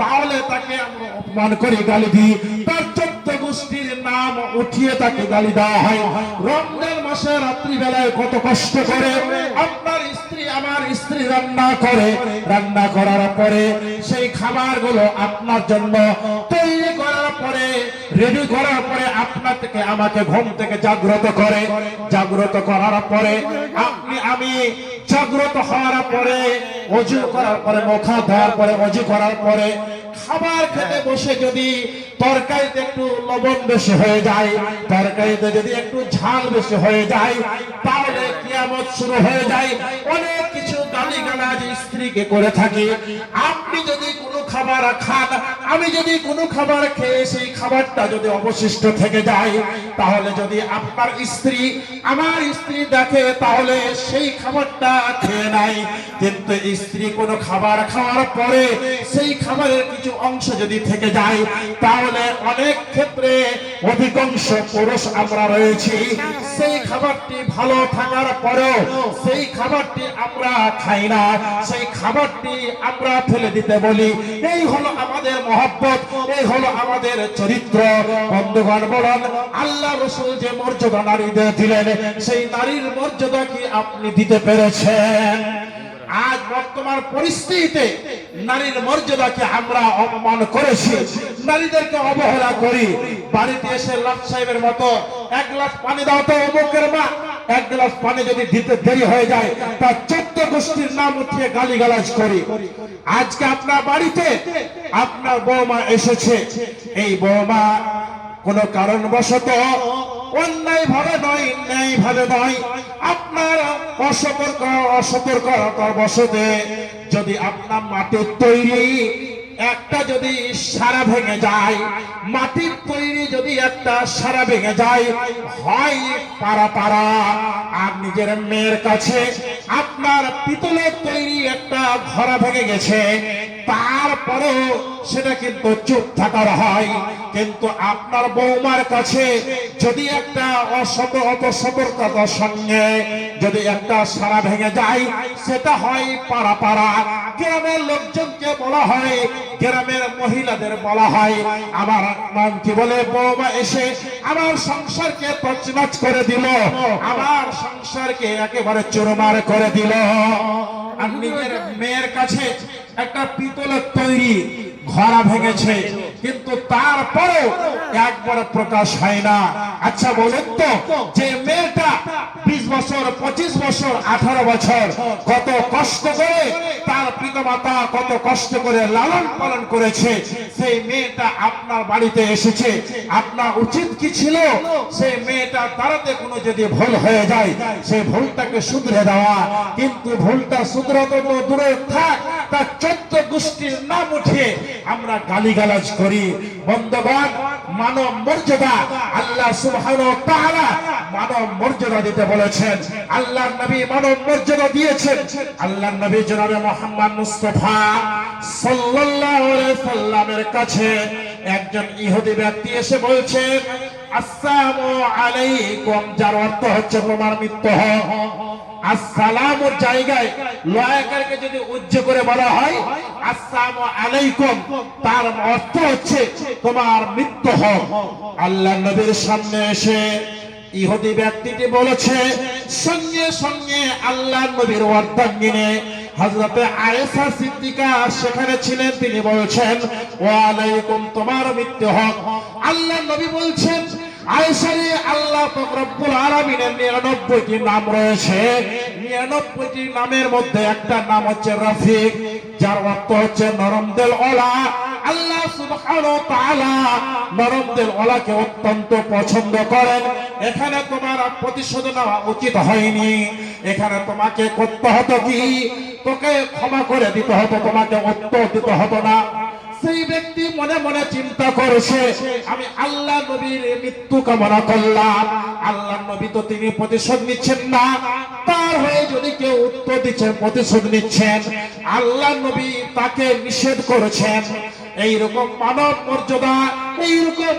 তাহলে তাকে আমরা অপমান করি, গালি দিই, তার 14 গোষ্ঠীর নাম উঠিয়ে তাকে গালি দেওয়া হয়। রমজান মাসে রাত্রি বেলায় কত কষ্ট করে আপনার স্ত্রী আমার স্ত্রী রান্না করে, রান্না করার পরে সেই খাবারগুলো আপনার জন্য তৈরি করার পরে রেডি করার পরে আপনার থেকে আমাকে ঘুম থেকে জাগ্রত করে, জাগ্রত করার পরে আমি জাগ্রত হওয়ার পরে ওযু করার পরে মুখা ধোয়ার পরে ওযু করার পরে খাবার খেতে বসে যদি তরকারিতে একটু লবণ বেশি হয়ে যায়, তরকারিতে যদি একটু ঝাল বেশি হয়ে যায়, তাহলে কিয়ামত শুরু হয়ে যায়। অনেক কিছু গালিগালাজ স্ত্রীকে করে থাকি। আপনি যদি কোনো খাবার খান, আমি যদি কোনো খাবার খেয়ে সেই খাবারটা যদি অবশিষ্ট থেকে যায়, তাহলে যদি আপনার স্ত্রী আমার স্ত্রী দেখে তাহলে সেই খাবারটা খেয়ে নাই। কিন্তু স্ত্রী কোনো খাবার খাওয়ার পরে সেই খাবারের কিছু অংশ যদি থেকে যায়, তাহলে অনেক ক্ষেত্রে অধিকাংশ পুরুষ আমরা রয়েছি সেই খাবারটি ভালো থাকার পরেও সেই খাবারটি আমরা খাই না, সেই খাবারটি আমরা ফেলে দিতে বলি। এই হলো আমাদের মহব্বত, এই হলো আমাদের চরিত্র। বন্ধুগণ বলুন, আল্লাহ রাসূল যে মর্যাদা নারীদের দিলেন, সেই নারীর মর্যাদা কি আপনি দিতে পেরেছেন? আজ বর্তমান পরিস্থিতিতে নারীর মর্যাদাকে আমরা অপমান করেছি, নারীদেরকে অবহেলা করি। বাড়িতে এসে লাট সাহেবের মতো 1 গ্লাস পানি দাও তো অমুকের মা, 1 গ্লাস পানি যদি দিতে দেরি হয়ে যায় তার 14 গোষ্ঠীর নাম উঠিয়ে গালিগালাজ করি। আজকে আপনার বাড়িতে আপনার বৌমা এসেছে, এই বৌমা কোন কারণবশত অন্যায় ভাবে নয়, ন্যায় ভাবে নয়, আপনার অসতর্কতার বশতে যদি আপনার মাটির তৈরি একটা যদি সারা ভেঙে যায়, মাটির তৈরি যদি একটা সারা ভেঙে যায়, হয় পাড়া পাড়া। আর নিজের মেয়ের কাছে আপনার পিতলের তৈরি একটা ঘোড়া ভেঙে গেছে, তারপরেও সেটা কিন্তু চুপ থাকার হয়। কিন্তু আপনার বৌমার কাছে যদি একটা অসতর্কতার সঙ্গে যদি একটা সারা ভেঙে যায়, সেটা হয় পাড়া পাড়া। গ্রামের লোকজনকে বলা হয়, গ্রামের মহিলাদের বলা হয়, আমার কি বলে বৌমা এসে আমার সংসারকে তছনছ করে দিল, আমার সংসারকে একেবারে চুরমার করে দিল। আর নিজের মেয়ের কাছে একটা পিতলের তৈরি ঘোড়া ভেঙেছে, কিন্তু তারপরেও একবার প্রকাশ হয় না। আচ্ছা বলুন তো, যে মেয়েটা 20 বছর 25 বছর 18 বছর কত কষ্ট করে তার পিতামাতা কত কষ্ট করে লালন পালন করেছে, সেই মেয়েটা আপনার বাড়িতে এসেছে, আপনার উচিত কি ছিল সেই মেয়েটা তারাতে কোনো যদি ভুল হয়ে যায় সেই ভুলটাকে শুধরে দেওয়া। কিন্তু ভুলটা শুধরাতে তো দূরে থাক, তার 14 গোষ্ঠীর নাম উঠিয়ে আমরা গালিগালাজ করি। বন্ধুগণ, মানব মর্যাদা আল্লাহ সুবহানাহু ওয়া তাআলা মানব মর্যাদা দিতে বলেছেন। আল্লাহর নবী মানব মর্যাদা দিয়েছেন। আল্লাহর নবী জনাবে মুহাম্মদ মুস্তাফা সাল্লাল্লাহু আলাইহি সাল্লামের কাছে একজন ইহুদি ব্যক্তি এসে বলছেন, আসসালামু আলাইকুম, যার অর্থ হচ্ছে তোমার মৃত্যু হোক। আসসালামের জায়গায় লয়াকারকে যদি উজ্জ করে বলা হয় আসসালামু আলাইকুম, তার অর্থ হচ্ছে তোমার মৃত্যু হোক। আল্লাহর নবীর সামনে এসে ইহুদি ব্যক্তিটি বলেছে, সঙ্গে সঙ্গে আল্লাহর নবীর অর্ধাঙ্গিনী হযরতে আয়েশা সিদ্দিকা সেখানে ছিলেন, তিনি বলছেন ওয়া আলাইকুম, তোমার মৃত্যু হোক। আল্লাহ নবী বলছেন আয়েশা রে, আল্লাহ পাক রব্বুল আলামিনের 99টি নাম রয়েছে, 99টি নামের মধ্যে একটা নাম হচ্ছে রফিক, যার অর্থ হচ্ছে নরম দিল ওয়ালা। আল্লাহ সুবহানাহু ওয়া তাআলা নরম দিল ওয়ালাকে অত্যন্ত পছন্দ করেন। এখানে তোমার প্রতিশোধ নেওয়া উচিত হয়নি, এখানে তোমাকে করতে হতো কি, তোকে ক্ষমা করে দিতে হতো, তোমাকে উত্তর দিতে হতো না। সেই ব্যক্তি মনে মনে চিন্তা করেছে, আমি আল্লাহ নবীর মৃত্যু কামনা করলাম, আল্লাহ নবী তো তিনি প্রতিশোধ নিচ্ছেন না, তার হয়ে যদি কেউ উত্তর দিচ্ছেন, প্রতিশোধ নিচ্ছেন, আল্লাহ নবী তাকে নিষেধ করেছেন। এইরকম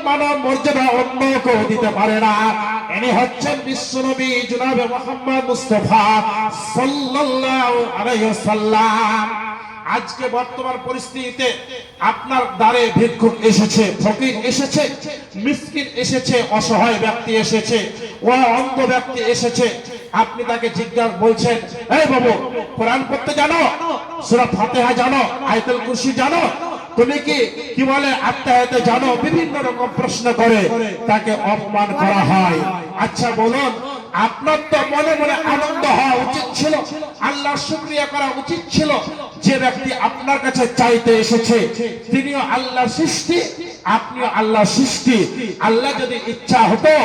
মানব মর্যাদা অন্য কেউ দিতে পারে না। ইনি হচ্ছেন বিশ্বনবী জনাবে মুহাম্মদ মুস্তাফা সাল্লাল্লাহু আলাইহি ওয়াসাল্লাম। আজকে বর্তমান পরিস্থিতিতে আপনার দ্বারে ভিক্ষুক এসেছে, ফকির এসেছে, মিসকিন এসেছে, অসহায় ব্যক্তি এসেছে, অন্ধ ব্যক্তি এসেছে, আপনি তাকে জিজ্ঞাসা বলছেন, এই বাবু কোরআন পড়তে জানো, সূরা ফাতিহা জানো, আয়াতুল কুরসি জানো, তুমি কি বলে আত্মায়াতে জানো, বিভিন্ন রকম প্রশ্ন করে তাকে অপমান করা হয়। আচ্ছা বলুন, আপনার তো মনে মনে আনন্দ হওয়া উচিত ছিল, আল্লাহর শুকরিয়া করা উচিত ছিল। যে ব্যক্তি আপনার কাছে চাইতে এসেছে তিনিও আল্লাহর সৃষ্টি, আপনিও আল্লাহর সৃষ্টি। আল্লাহ যদি ইচ্ছা হতো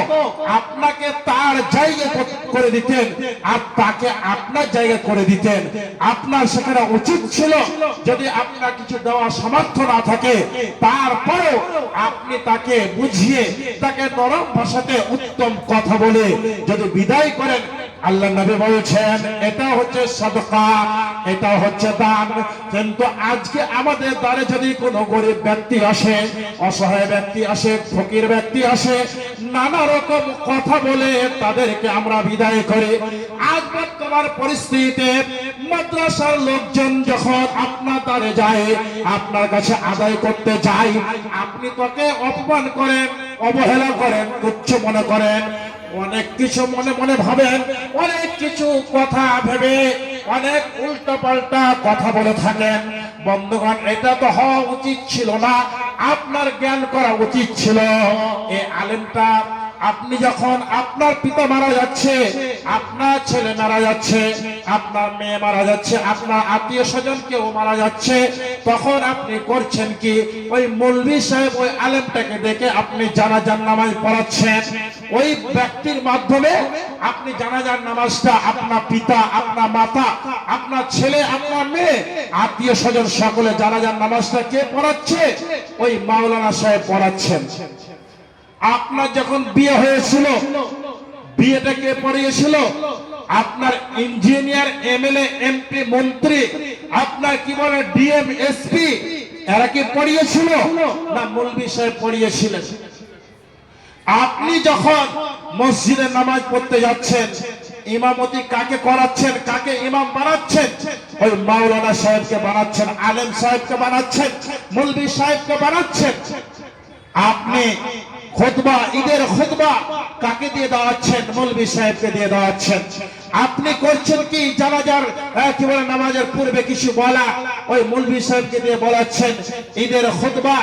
আপনাকে তার জায়গা করে দিতেন আর তাকে আপনার জায়গা করে দিতেন। আপনার সেখানে উচিত ছিল, যদি আপনার কিছু দেওয়া সামর্থ্য না থাকে তারপরেও আপনি তাকে বুঝিয়ে, তাকে নরম ভাষাতে উত্তম কথা বলে যদি বিদায় করেন। আল্লাহ নবী বলছেন এটা হচ্ছে সাদকা, এটা হচ্ছে দান। কিন্তু আজকে আমাদের দ্বারে যদি কোনো গরিব ব্যক্তি আসে, অসহায় ব্যক্তি আসে, ফকির ব্যক্তি আসে, নানা রকম কথা বলে তাদেরকে আমরা বিদায় করি। আজ বর্তমান পরিস্থিতিতে মাদ্রাসার লোকজন যখন আপনার দ্বারে যায়, আপনার কাছে আদায় করতে যায়, আপনি তাকে অপমান করেন, অবহেলা করেন, তুচ্ছ মনে করেন, অনেক কিছু মনে মনে ভাবেন, অনেক কিছু কথা ভেবে অনেক উল্টো পাল্টা কথা বলে থাকেন। বন্ধুগণ, এটা তো হওয়া উচিত ছিল না, আপনার জ্ঞান করা উচিত ছিল। এই আলেমটা, আপনি যখন আপনার পিতা মারা যাচ্ছে, আপনার ছেলে মারা যাচ্ছে, আপনার মেয়ে মারা যাচ্ছে, আপনার আত্মীয় স্বজন কেউ মারা যাচ্ছে, তখন আপনি করছেন কি, ওই মৌলভী সাহেব ওই আলেমটাকে ডেকে আপনি জানাজার নামাজ পড়াচ্ছেন। ওই ব্যক্তির মাধ্যমে আপনি জানাজার নামাজটা আপনার পিতা, আপনার মাতা, আপনার ছেলে, আপনার মেয়ে, আত্মীয় স্বজন সকলে জানাজার নামাজটা কে পড়াচ্ছে? ওই মাওলানা সাহেব পড়াচ্ছেন। আপনার যখন বিয়ে হয়েছিল, বিয়েটা কে পড়িয়েছিল? আপনার ইঞ্জিনিয়ার, এমএলএ, এমপি, মন্ত্রী, আপনার কি বলে ডিএম, এসপি, এরা কি পড়িয়েছিল? না, মৌলভী সাহেব পড়িয়েছিলেন। আপনি যখন মসজিদে নামাজ পড়তে যাচ্ছেন, ইমামতি কাকে করাচ্ছেন, কাকে ইমাম বানাচ্ছেন? ওই মাওলানা সাহেবকে বানাচ্ছেন, আলেম সাহেবকে বানাচ্ছেন, মৌলভী সাহেবকে বানাচ্ছেন। আপনি খুতবা, ঈদের খুতবা কাকে দিয়ে দেওয়াচ্ছেন? মৌলভী সাহেবকে দিয়ে দেওয়াচ্ছেন। আপনি করছেন কি, জানাজার কি বলে নামাজের পূর্বে কিছু বলা, ওই মৌলভী সাহেবকে দিয়ে বলাচ্ছেন। ঈদের খুতবা,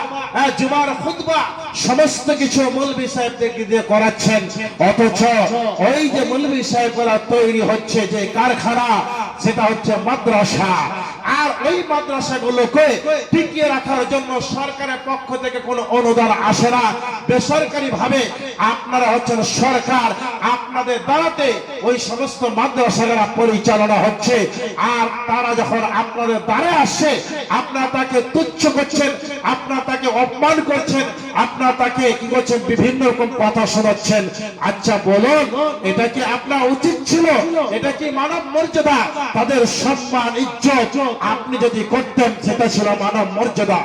জুমার খুতবা, সমস্ত কিছু মৌলভী সাহেবকে দিয়ে করাচ্ছেন। অথচ ওই যে মৌলভী সাহেবরা তৈরি হচ্ছে যে কারখানা, সেটা হচ্ছে মাদ্রাসা। আর ওই মাদ্রাসাগুলোকে টিকিয়ে রাখার জন্য সরকারের পক্ষ থেকে কোনো অনুদান আসে না, বেসরকারি ভাবে আপনারা হচ্ছেন সরকার, আপনাদের দ্বারাতে ওই সমস্ত মাদ্রাসাগুলো পরিচালনা হচ্ছে। আর তারা যখন আপনাদের দ্বারে আসছে, আপনারা তাকে তুচ্ছ করছেন, আপনারা তাকে অপমান করছেন, আপনারা তাকে কি করছেন, বিভিন্ন রকম কথা শোনাচ্ছেন। আচ্ছা বলুন, এটা কি আপনার উচিত ছিল? এটা কি মানব মর্যাদা? তাদের সম্মান, ইজ্জত আপনি যদি করতেন, সেটা ছিল মানব মর্যাদা।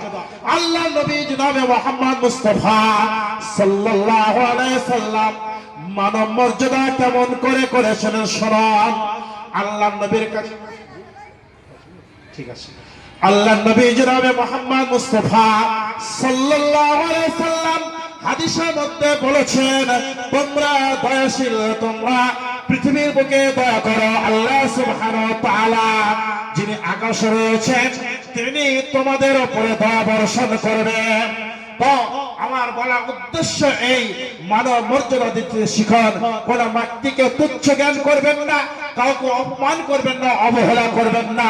আল্লাহ নবী জনাবে মুহাম্মদ মুস্তাফা সাল্লাল্লাহু আলাইহি সাল্লাম মানব মর্যাদা কেমন করে করেছেন শুনুন। আল্লাহ নবীর কাছে, ঠিক আছে, আল্লাহ নবী জনাবে মুহাম্মদ মুস্তাফা সাল্লাল্লাহু আলাইহি সাল্লাম হাদিসের মধ্যে বলেছেন, তোমরা দয়াশীল, তোমরা পৃথিবীর বুকে দয়া করো আল্লাহ সুবহানাহু ওয়া তাআলা যিনি আকাশে রয়েছেন তিনি তোমাদের উপরে দয়া বর্ষণ করবেন। তো আমার বলা উদ্দেশ্য এই, মানব মর্যাদা দিতে শিখন, কোন ব্যক্তিকে তুচ্ছ জ্ঞান করবেন না, কাউকে অপমান করবেন না, অবহেলা করবেন না।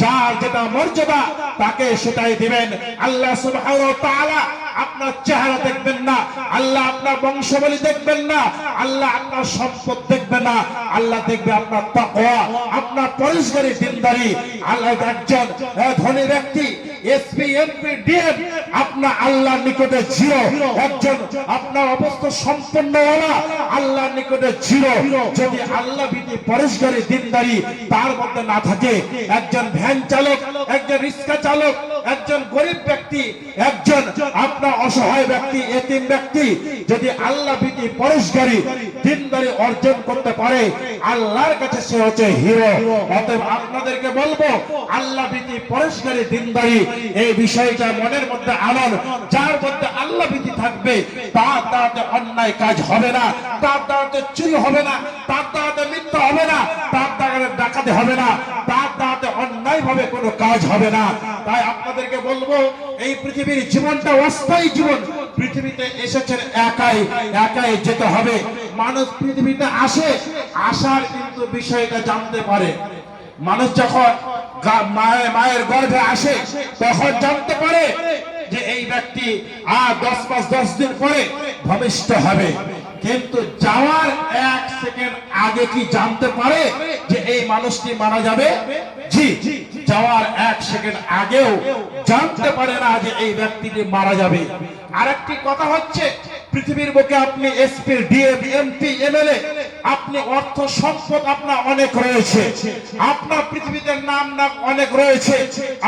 যার যেটা মর্যাদা তাকে সেটাই দিবেন। আল্লাহ সুবহানাহু ওয়া তাআলা আপনার চেহারা দেখবেন না, আল্লাহ আপনার বংশাবলী দেখবেন না, আল্লাহ আপনার সম্পদ দেখবেন না, আল্লাহ দেখবে আপনার তাকওয়া, আপনার পরিষ্কারী দিনদারি। আল্লাহ একজন ধনী ব্যক্তি এসপি এমপি ডিএম আপনার আল্লাহর নিকটে জিরো, একজন আপনার অবস্থা সম্পন্নওয়ালা আল্লাহর নিকটে জিরো। যদি আল্লাহ ভীতি পরিষ্কারী দিনদারি তার মধ্যে না থাকে, একজন ভ্যান চালক, একজন রিক্সা চালক, একজন গরিব ব্যক্তি, একজন আপনার অসহায় ব্যক্তি, এতিম ব্যক্তি যদি আল্লাহ ভীতি পরিষ্কারী দিনদারি অর্জন করতে পারে, আল্লাহর কাছে সে হচ্ছে হিরো। অতএব আপনাদেরকে বলবো আল্লাহ ভীতি পরিষ্কারী দিনদারি এই বিষয়টা মনের মধ্যে আনন। যার মধ্যে আল্লাহ ভীতি থাকবে তার দ্বারাতে অন্যায় কাজ হবে না, তার দ্বারাতে চুরি হবে না, তার দ্বারাতে মিথ্যা হবে না, তার দ্বারাতে ডাকাতি হবে না, তার দ্বারাতে অন্যায় ভাবে কোনো কাজ হবে না। তাই আপনাদেরকে বলবো এই পৃথিবীর জীবনটা অস্থায়ী জীবন। পৃথিবীতে এসেছেন একাই, একাই যেতে হবে। মানুষ পৃথিবীতে আসে, আসার কিন্তু বিষয়টা জানতে পারে। মানুষ যখন মায়ের গর্ভে আসে তখন জানতে পারে যে এই ব্যক্তি আর 10 দিন পরে ভূমিষ্ঠ হবে, কিন্তু যাওয়ার 1 সেকেন্ড আগে কি জানতে পারে যে এই মানুষটি মারা যাবে? জি, যাওয়ার 1 সেকেন্ড আগেও জানতে পারে না যে এই ব্যক্তিটি মারা যাবে। আরেকটি কথা হচ্ছে, পৃথিবীর বুকে আপনি এসপি ডিএম এমপি এমএলএ, আপনি অর্থ সম্পদ আপনার অনেক রয়েছে, আপনার পৃথিবীতে নাম অনেক রয়েছে,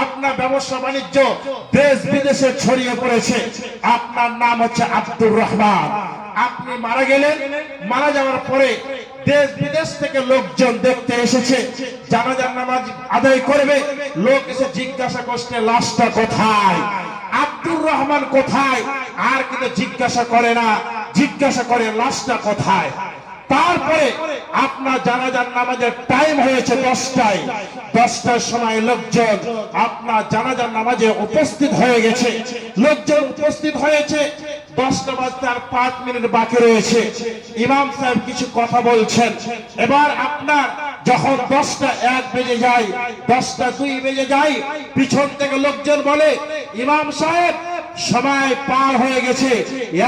আপনার ব্যবসা বাণিজ্য দেশ বিদেশে ছড়িয়ে পড়েছে, আপনার নাম হচ্ছে আব্দুর রহমান। আপনি মারা গেলেন, মারা যাওয়ার পরে দেশ বিদেশ থেকে লোকজন দেখতে এসেছে, জানাজার নামাজ আদায় করবে, লোক এসে জিজ্ঞাসা করছে লাশটা কোথায়, আব্দুর রহমান কোথায়, আর কিন্তু জিজ্ঞাসা করে না, জিজ্ঞাসা করে লাশটা কোথায়। তারপরে আপনার জানাজার নামাজের টাইম হয়েছে 10টায়, 10টার সময় লোকজন আপনার জানাজার নামাজে উপস্থিত হয়ে গেছে, লোকজন উপস্থিত হয়েছে, 10টা বাজতে আর 5 মিনিট বাকি রয়েছে। ইমাম সাহেব কিছু কথা বলছেন। এবার আপনার যখন 10টা 1 বেজে যায়, 10টা 2 বেজে যায়, পিছন থেকে লোকজন বলে ইমাম সাহেব সময় পার হয়ে গেছে,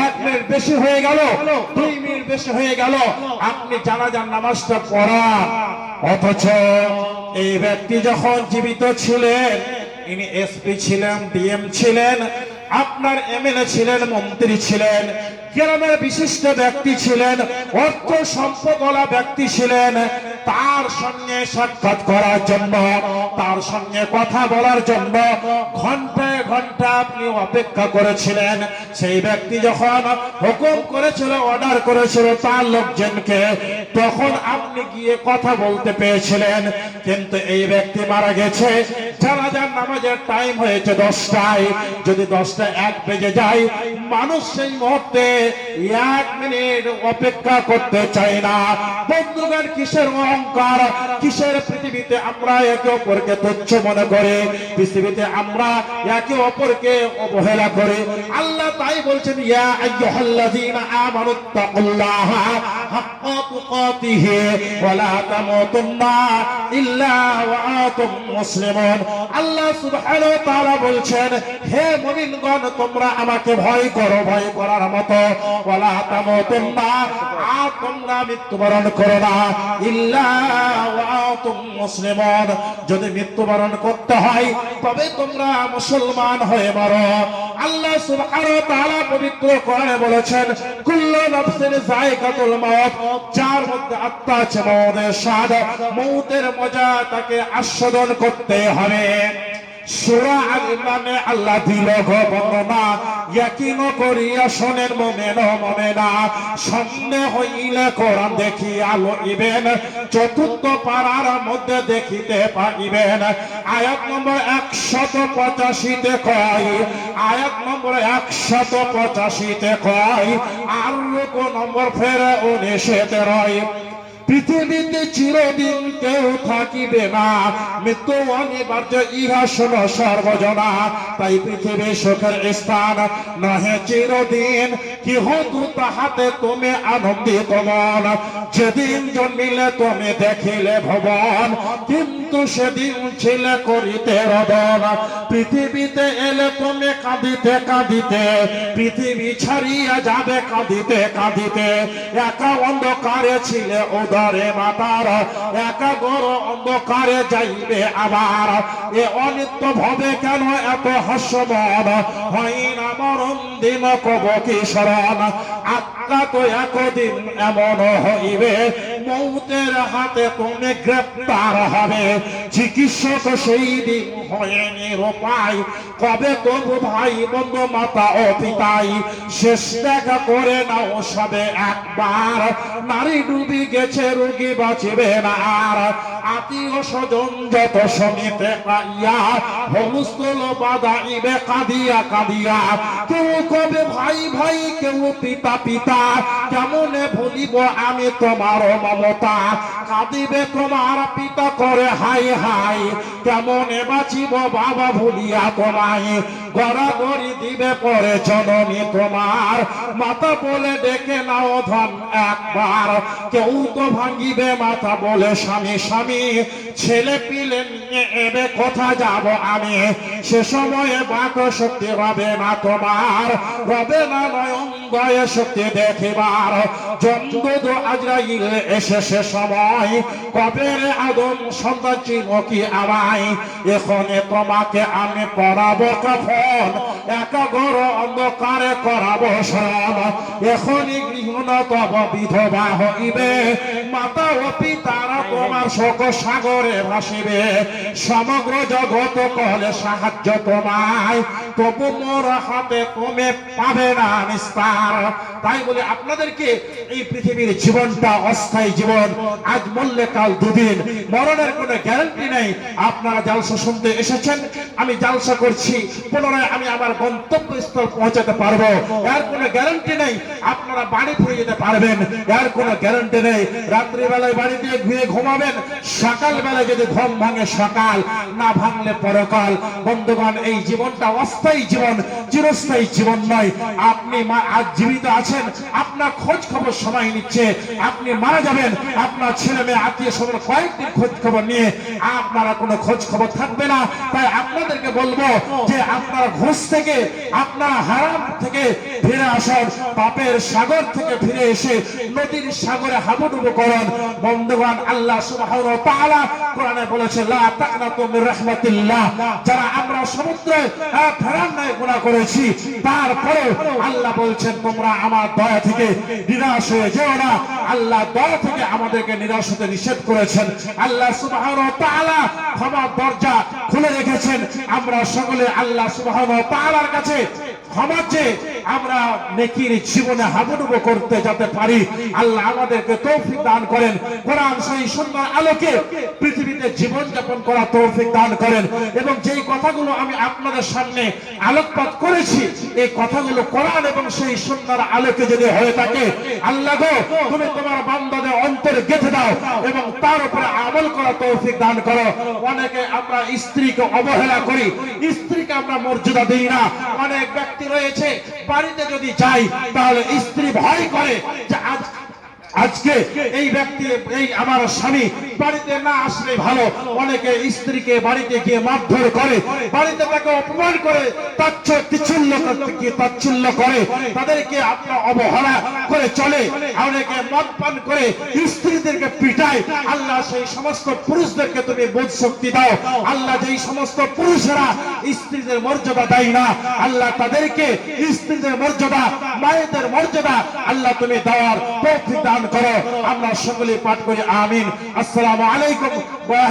1 মিনিট বেশি হয়ে গেল, 2 মিনিট বেশি হয়ে গেল, আপনি জানাজার নামাজটা পড়ান। অথচ এই ব্যক্তি যখন জীবিত ছিলেন, ইনি এসপি ছিলেন, ডিএম ছিলেন, আপনার এমএলএ ছিলেন, মন্ত্রী ছিলেন, গ্রামের বিশিষ্ট ব্যক্তি ছিলেন, অর্থ সম্পদওয়ালা ব্যক্তি ছিলেন, তার সঙ্গে সাক্ষাৎ করার জন্য, তার সঙ্গে কথা বলার জন্য ঘন্টায় ঘন্টা আপনি অপেক্ষা করেছিলেন। সেই ব্যক্তি যখন হুকুম করেছিল, অর্ডার করেছিল তার লোকজনকে, তখন আপনি গিয়ে কথা বলতে পেয়েছিলেন। কিন্তু এই ব্যক্তি মারা গেছে, জানাজার নামাজের টাইম হয়েছে 10টায়, যদি 10টা 1 বেজে যায়, মানুষ সেই মুহূর্তে 1 মিনিট অপেক্ষা করতে চায় না। বন্ধুগণ, কিসের অহংকার, কিসের পৃথিবীতে আমরা একে অপরকে তুচ্ছ মনে করে, পৃথিবীতে আমরা একে অপরকে অবহেলা করে। আল্লাহ তাই বলছেন, ইয়া আইয়ুহাল্লাযীনা আমানুত্তাকুল্লাহা হাক্কা তুকাতিহি ওয়া লা তামুতুন্না ইল্লা ওয়া আনতুম মুসলিমুন। আল্লাহ সুবহানাহু ওয়া তাআলা বলছেন, হে মুমিনগণ, তোমরা আমাকে ভয় করো, ভয় করার মতো, ওয়া লা তামুতুন্না, আর তোমরা মৃত্যুবরণ করো না, ইল্লা ওয়া আনতুম মুসলিমুন, যদি মৃত্যুবরণ করতে হয় তবে তোমরা মুসলমান হয়ে মরো। আল্লাহ সুবহানাহু ওয়া তাআলা পবিত্র কোরআনে বলেছেন, কুল্লু নাফসিন যায়কাতুল মাউত, যার মধ্যে আত্মা আছে মৌতের স্বাদ, মৌতের মজা তাকে আস্বাদন করতে হবে। সূরা আল ইমরানে আল্লাহ দিল বর্ণনা, ইয়াকিন করিয়া শোনেন মুমিন ও মুমিনা, সামনে হইলে কোরআন দেখি আলো ইবেন, চতুর্থ পারার মধ্যে দেখিতে পাইবেন। আয়াত নম্বর 185 কয়, আয়াত নম্বর 185 কয়, আর রুকু নম্বর ফের 19 রয়। পৃথিবীতে চিরদিন কেউ থাকিবে না, মৃত্যু অনিবার্য ইহা শোনো সর্বজনা। তাই পৃথিবী সুখের স্থান নহে চিরদিন, কি হতু তাহাতে তুমি আনন্দিত মন। যেদিন জন্মিলে তুমি দেখিলে ভবন, কিন্তু সেদিন ছিলে করিতে রদন। পৃথিবীতে এলে তুমি কাঁদিতে কাঁদিতে, পৃথিবী ছাড়িয়া যাবে কাঁদিতে কাঁদিতে। একা অন্ধকারে ছিলে উদরে মাতার, একা গড় অন্ধকারে যাইবে আবার। এ অনিত্য ভবে কেন এত হাস্যমন, হয় না মরণ দিন কব কি স্মরণ। আত্মা তো একদিন এমন হইবে, মৌতের হাতে তুমি গ্রেপ্তার হবে। চিকিৎসক সেই দিন হয়ে নিরুপায়, কবে তবু ভাই বন্ধু মাতা ও পিতাই। শেষ দেখা করে নাও সবে একবার, নারী ডুবি গেছে রোগী বাঁচিবে না আর। আত্মীয় স্বজন যত সমিতে পাইয়া, হলুস্থল বাদাইবে কাঁদিয়া কাঁদিয়া। কেউ কবে ভাই ভাই, কেউ পিতা পিতা, কেমনে ভুলিব আমি তোমার মমতা। কাঁদিবে তোমার পিতা করে হাই হাই, কেমনে বাঁচিব বাবা ভুলিয়া তোমায়। গড়াগড়ি দিবে পরে জননী তোমার, মাতা বলে ডেকে নাও ধন একবার। কেউ তো ভাঙিবে মাথা বলে স্বামী স্বামী, ছেলে পিলে নিয়ে এবে কোথা যাব আমি। সে সময়ে বাক শক্তি রবে না তোমার, রবে না নয়ন দয়ে শক্তি দেখিবার। জমদূত আজরাইল এসে সে সময়, কবে রে আদম সন্তান চিনো কি আমায়। এখনে তোমাকে আমি পরাবো কাফন, একা গড় অন্ধকারে করাবো শয়ন। এখনই গৃহণ তব বিধবা হইবে, মাতা ও পিতারা তোমার শোক সাগরে ভাসিবে। সমগ্র জগৎ কলে সাহায্য তোমায়, তবু মোর হাতে তুমি পাবে না নিস্তার। তাই বলে আপনাদেরকে এই পৃথিবীর জীবনটা অস্থায়ী জীবন, আজ মরলে কাল দুদিন, মরণের কোনো গ্যারান্টি নেই। আপনারা জালসা শুনতে এসেছেন, আমি জালসা করছি, পুনরায় আমি আমার গন্তব্যস্থল পৌঁছাতে পারবো, এর কোনো গ্যারান্টি নেই। আপনারা বাড়ি ফিরে যেতে পারবেন, এর কোনো গ্যারান্টি নেই। রাত্রিবেলায় বাড়িতে ঘুরে ঘুমাবেন, সকালবেলায় যদি ঘুম ভাঙে সকাল, না ভাঙলে পরকাল। বন্ধুগণ, এই জীবনটা অস্থায়ী জীবন, চিরস্থায়ী জীবন নয়। আপনি আজ জীবিত আছেন, আপনার খোঁজ খবর সময় নিচ্ছে, আপনি মারা যাবেন, আপনার ছেলে মেয়ে আত্মীয় স্বজন কয়েকদিন খোঁজ খবর নিয়ে আপনারা কোনো খোঁজ খবর থাকবে না। তাই আপনাদেরকে বলবো যে আপনারা ঘুষ থেকে, আপনারা হারাম থেকে ফিরে আসুন, পাপের সাগর থেকে ফিরে এসে নদীর সাগরে হাবুডুবু করুন। বন্ধুগণ, আল্লাহ সুবহানাহু ওয়া তাআলা কোরআনে বলেছে, লা তাকনাতু মির রাহমাতিল্লাহ। যারা আমরা সমুদ্রে ফেরার নয় গুনাহ করেছি, তারপরে আল্লাহ বলছেন তোমরা আমার দয়া থেকে নিরাশ হয়ে যেও না। আল্লাহ দয়া থেকে আমাদেরকে নিরাশ হতে নিষেধ করেছেন। আল্লাহ সুবহানাহু ওয়া তাআলা ক্ষমার দরজা খুলে রেখেছেন। আমরা সকলে আল্লাহ সুবহানাহু ওয়া তাআলার কাছে ক্ষমা চেয়ে আমরা নেকির জীবনে হাবুডুবু করতে যেতে পারি। আল্লাহ আমাদেরকে তৌফিক দান করেন, কোরআন সহিহ সুন্নাহর আলোকে পৃথিবীতে জীবন যাপন করা তৌফিক দান করেন। এবং যেই কথাগুলো আমি আপনাদের সামনে আলোকপাত করেছি, এই কথাগুলো কোরআন এবং সেই সুন্নাহর আলোকে যদি হয়ে থাকে, আল্লাহ গো তুমি তোমার বান্দাদের অন্তরে গেঁথে দাও এবং তার উপরে আমল করা তৌফিক দান করো। অনেকে আমরা স্ত্রীকে অবহেলা করি, স্ত্রীকে আমরা মর্যাদা দিই না। অনেক ব্যক্তি রয়েছে বাড়িতে যদি যাই তাহলে স্ত্রী ভয় করে যে আজকে এই ব্যক্তি, এই আমার স্বামী বাড়িতে না আসলে ভালো। অনেকে স্ত্রীকে বাড়িতে গিয়ে মারধর করে, বাড়িতে তাকে অপমান করে, তাচ্ছিল্য করে, তাদেরকে আপনার অবহেলা করে চলে। অনেকে মদ পান করে স্ত্রীদেরকে পিটায়। আল্লাহ সেই সমস্ত পুরুষদেরকে তুমি বোধ শক্তি দাও। আল্লাহ যেই সমস্ত পুরুষেরা স্ত্রীদের মর্যাদা দেয় না, আল্লাহ তাদেরকে স্ত্রীদের মর্যাদা, মায়েদের মর্যাদা আল্লাহ তুমি দেওয়ার তৌফিক দান করো। আমরা সকলে পাঠ করি আমিন। আসসালামু আলাইকুম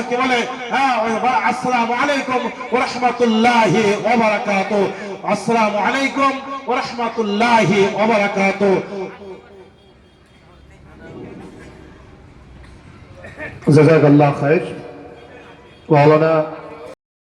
কি বলে, আসসালামু আলাইকুম ওয়া রাহমাতুল্লাহি ওয়া বারাকাতুহু। আসসালামু আলাইকুম ওয়া রাহমাতুল্লাহি ওয়া বারাকাতুহু। জাযাকাল্লাহু খাইর। মাওলানা